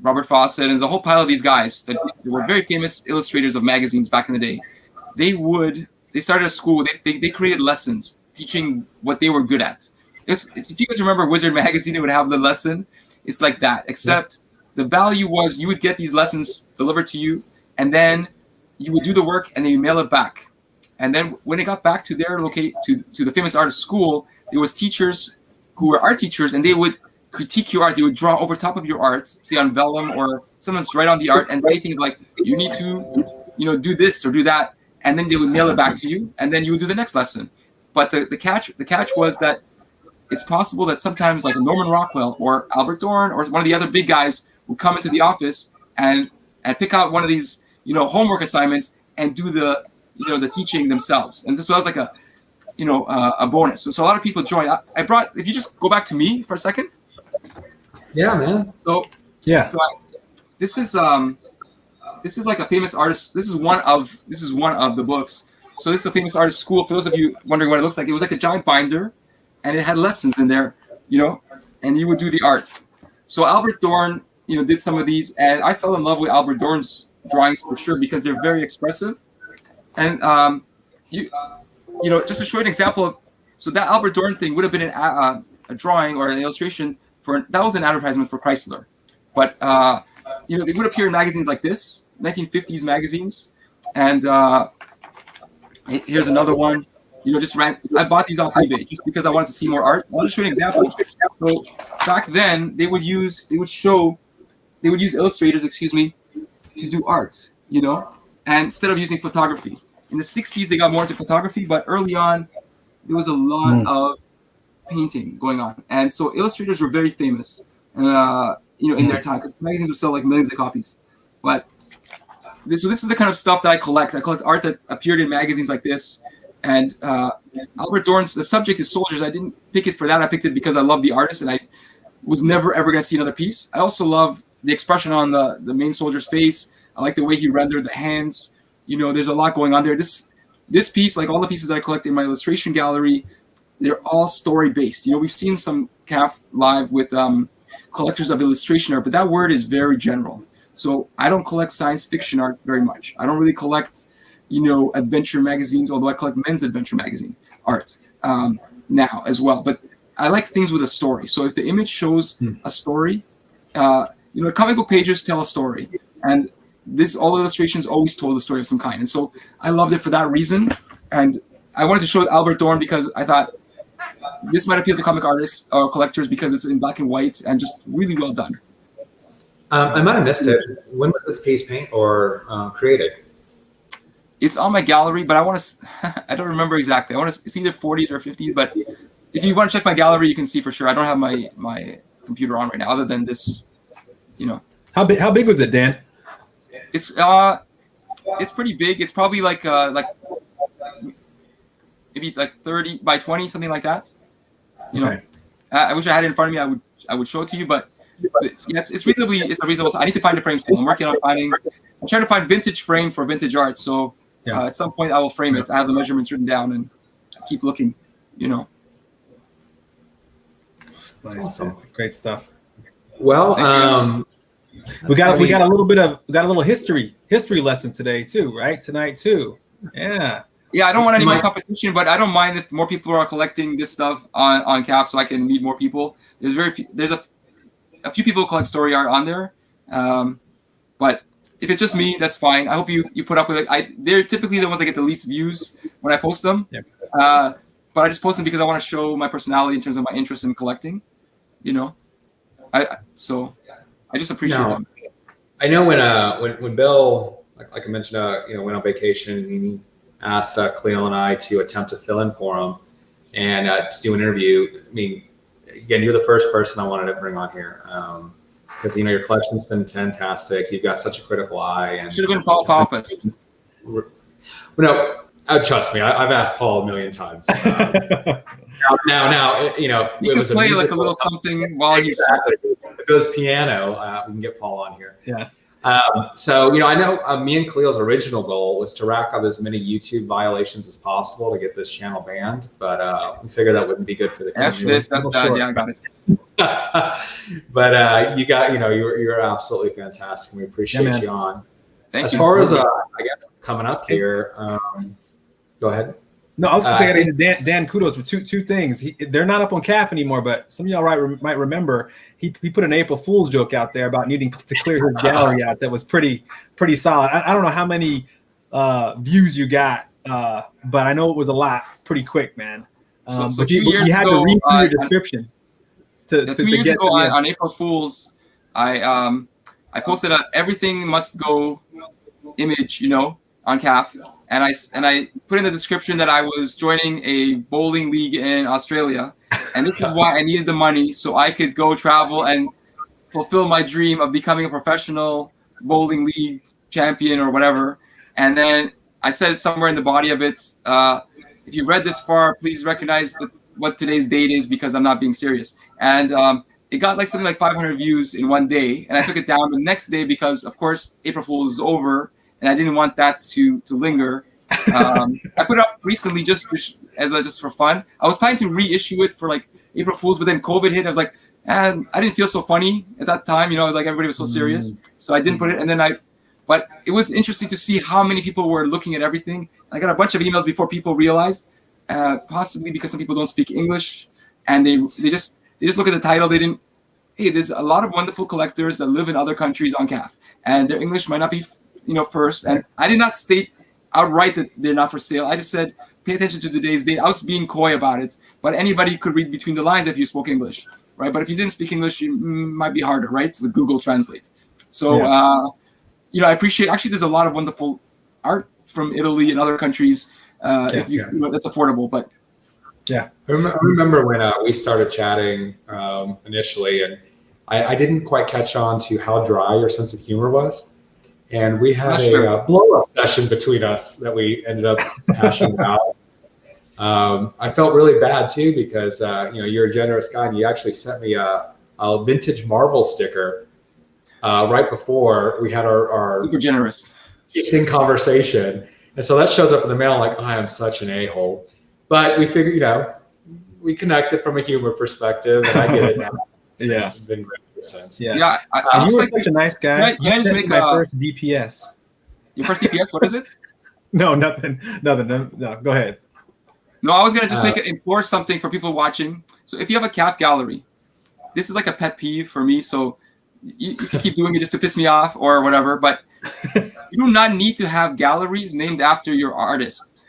Robert Fawcett, and there's a whole pile of these guys that were very famous illustrators of magazines back in the day. They started a school. They created lessons teaching what they were good at. If you guys remember Wizard magazine, it would have the lesson. It's like that, except the value was you would get these lessons delivered to you, and then you would do the work, and then you mail it back. And then when it got back to their to the Famous Artist School, there was teachers who were art teachers, and they would critique your art. They would draw over top of your art, say on vellum, or sometimes write on the art and say things like, you need to, do this or do that. And then they would mail it back to you, and then you would do the next lesson. But the catch was that it's possible that sometimes like Norman Rockwell or Albert Dorn or one of the other big guys would come into the office and pick out one of these, homework assignments and do the teaching themselves. And this was like a bonus. So a lot of people joined. If you just go back to me for a second. Yeah, man. So yeah. So this is like a famous artist. This is one of the books. So this is a Famous Artist School. For those of you wondering what it looks like, it was like a giant binder, and it had lessons in there, and you would do the art. So Albert Dorn, did some of these, and I fell in love with Albert Dorn's drawings for sure because they're very expressive. And just to show you an example of, so that Albert Dorn thing would have been a drawing or an illustration that was an advertisement for Chrysler, but you know, they would appear in magazines like this, 1950s magazines, and here's another one. You know, I bought these off eBay just because I wanted to see more art. I'll just show you an example. So back then, they would use illustrators, to do art, you know, and instead of using photography. In the 60s, they got more into photography, but early on, there was a lot of painting going on. And so illustrators were very famous, you know, in their time, because magazines would sell like millions of copies. But this is the kind of stuff that I collect. I collect art that appeared in magazines like this. And Albert Dorn's, the subject is soldiers. I didn't pick it for that. I picked it because I love the artist, and I was never, ever going to see another piece. I also love the expression on the main soldier's face. I like the way he rendered the hands. You know, there's a lot going on there. This piece, like all the pieces that I collect in my illustration gallery, they're all story-based. You know, we've seen some CAF live with collectors of illustration art, but that word is very general. So I don't collect science fiction art very much. I don't really collect, you know, adventure magazines, although I collect men's adventure magazine art now as well. But I like things with a story. So if the image shows a story, you know, comic book pages tell a story. And all illustrations always told a story of some kind. And so I loved it for that reason. And I wanted to show Albert Dorn because I thought this might appeal to comic artists or collectors because it's in black and white and just really well done. I might have missed it. When was this piece painted or created? It's on my gallery, but I don't remember exactly. It's either 40s or 50s, but if you want to check my gallery, you can see for sure. I don't have my computer on right now, other than this, you know. How big was it, Dan? It's pretty big. It's probably like maybe like 30 by 20, something like that. You know, I wish I had it in front of me. I would show it to you, but yeah, it's a reasonable. I need to find a frame still. I'm working on I'm trying to find vintage frame for vintage art. So at some point I will frame it. I have the measurements written down and I keep looking, you know. Nice. Awesome. Great stuff. Well, we got a little history lesson today too, right? Tonight too. Yeah. Yeah, I don't want any more competition, but I don't mind if more people are collecting this stuff on CAF, so I can meet more people. There's a few people who collect story art on there, but if it's just me, that's fine. I hope you put up with it. They're typically the ones that get the least views when I post them, but I just post them because I want to show my personality in terms of my interest in collecting. You know, I just appreciate them. I know when Bill, like I mentioned, you know, went on vacation and he asked Cleo and I to attempt to fill in for him and to do an interview. I mean, again, you're the first person I wanted to bring on here because, you know, your collection's been fantastic. You've got such a critical eye. And should have been Paul Pappas. No, trust me, I've asked Paul a million times. Now, you know, you can play like a little something while he's if it was piano, we can get Paul on here. Yeah. So, you know, I know me and Khalil's original goal was to rack up as many YouTube violations as possible to get this channel banned, but we figured that wouldn't be good for the community. Yeah, I got it. But you're absolutely fantastic, and we appreciate you on. Thank you. As far as I guess coming up here, go ahead. No, I was just saying, Dan, kudos for two things. They're not up on CAF anymore, but some of y'all might remember he put an April Fool's joke out there about needing to clear his gallery out. That was pretty solid. I don't know how many views you got, but I know it was a lot pretty quick, man. So but you had to read through your description. To 2 years ago on April Fool's, I posted a everything must go image, you know, on CAF. And I put in the description that I was joining a bowling league in Australia, and this is why I needed the money so I could go travel and fulfill my dream of becoming a professional bowling league champion or whatever. And then I said it somewhere in the body of it. If you read this far, please recognize what today's date is because I'm not being serious. And it got like something like 500 views in one day, and I took it down the next day because, of course, April Fool's is over. And I didn't want that to linger. I put it up recently just for fun. I was planning to reissue it for like April Fool's, but then COVID hit. I was like, and I didn't feel so funny at that time. You know, like everybody was so serious, so I didn't put it. And then but it was interesting to see how many people were looking at everything. I got a bunch of emails before people realized, possibly because some people don't speak English, and they just look at the title. They didn't hey, there's a lot of wonderful collectors that live in other countries on CAF, and their English might not be, first. And I did not state outright that they're not for sale. I just said, pay attention to today's date. I was being coy about it, but anybody could read between the lines if you spoke English, right? But if you didn't speak English, it might be harder, right? With Google Translate. So, I appreciate, actually, there's a lot of wonderful art from Italy and other countries. If that's affordable, but. Yeah, I remember when we started chatting initially, and I didn't quite catch on to how dry your sense of humor was. And we had a blow-up session between us that we ended up hashing out. I felt really bad too because you're a generous guy, and you actually sent me a vintage Marvel sticker right before we had our super generous conversation, and so that shows up in the mail. Like, I am such an a-hole, but we figured, we connected from a humor perspective, and I get it now. Yeah, it's been great ever since. Yeah, you were such a nice guy. Can I just make my first DPS? Your first DPS? What is it? No, nothing. No, go ahead. No, I was gonna just implore something for people watching. So if you have a CAF gallery, this is like a pet peeve for me. So you can keep doing it just to piss me off or whatever, but you do not need to have galleries named after your artist,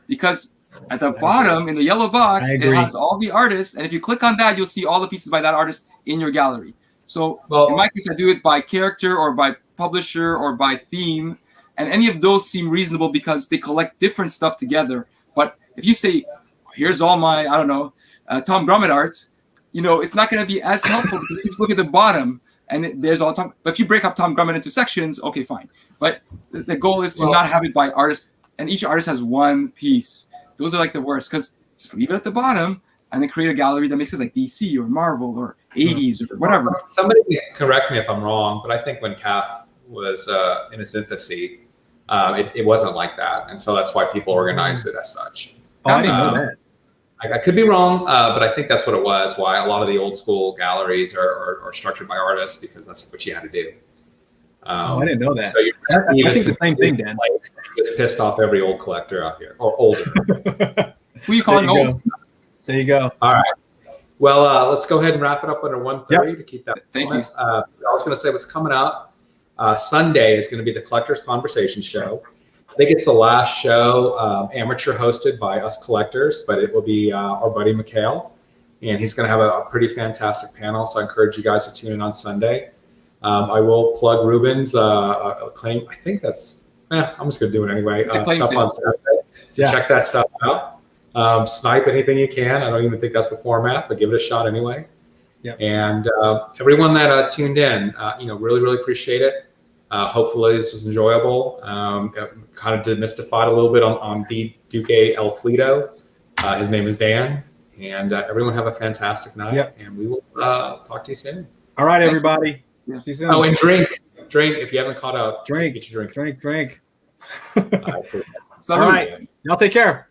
because at the bottom in the yellow box, it has all the artists, and if you click on that, you'll see all the pieces by that artist in your gallery. So in my case, I do it by character or by publisher or by theme, and any of those seem reasonable because they collect different stuff together. But if you say, here's all my, Tom Grummett art, it's not going to be as helpful because you just look at the bottom and there's all Tom. But if you break up Tom Grummett into sections, okay, fine. But the goal is to not have it by artist, and each artist has one piece. Those are like the worst, because just leave it at the bottom and then create a gallery that makes it like DC or Marvel or 80s or whatever. Somebody correct me if I'm wrong, but I think when CAF was in its infancy, it wasn't like that. And so that's why people organized it as such. I didn't know that. I could be wrong, but I think that's what it was, why a lot of the old school galleries are structured by artists, because that's what you had to do. I didn't know that. So I think the same thing, Dan. Just pissed off every old collector out here, or older. Who are you calling old? There you go. All right. Well, let's go ahead and wrap it up under 1:30 to keep that. Thank you. I was going to say what's coming up. Sunday is going to be the Collectors Conversation Show. I think it's the last show amateur hosted by us collectors, but it will be our buddy Mikhail, and he's going to have a pretty fantastic panel. So I encourage you guys to tune in on Sunday. I will plug Ruben's claim. I think that's. I'm just going to do it anyway. Stuff on Saturday. So check that stuff out. Snipe anything you can. I don't even think that's the format, but give it a shot anyway. Yep. And everyone that tuned in, really, really appreciate it. Hopefully this was enjoyable. Kind of demystified a little bit on the Duque El Fleeto. His name is Dan. And everyone have a fantastic night. And we will talk to you soon. All right, everybody. See you soon. Oh, and drink. If you haven't caught out, drink. Get your drink. Drink. All right. Y'all take care.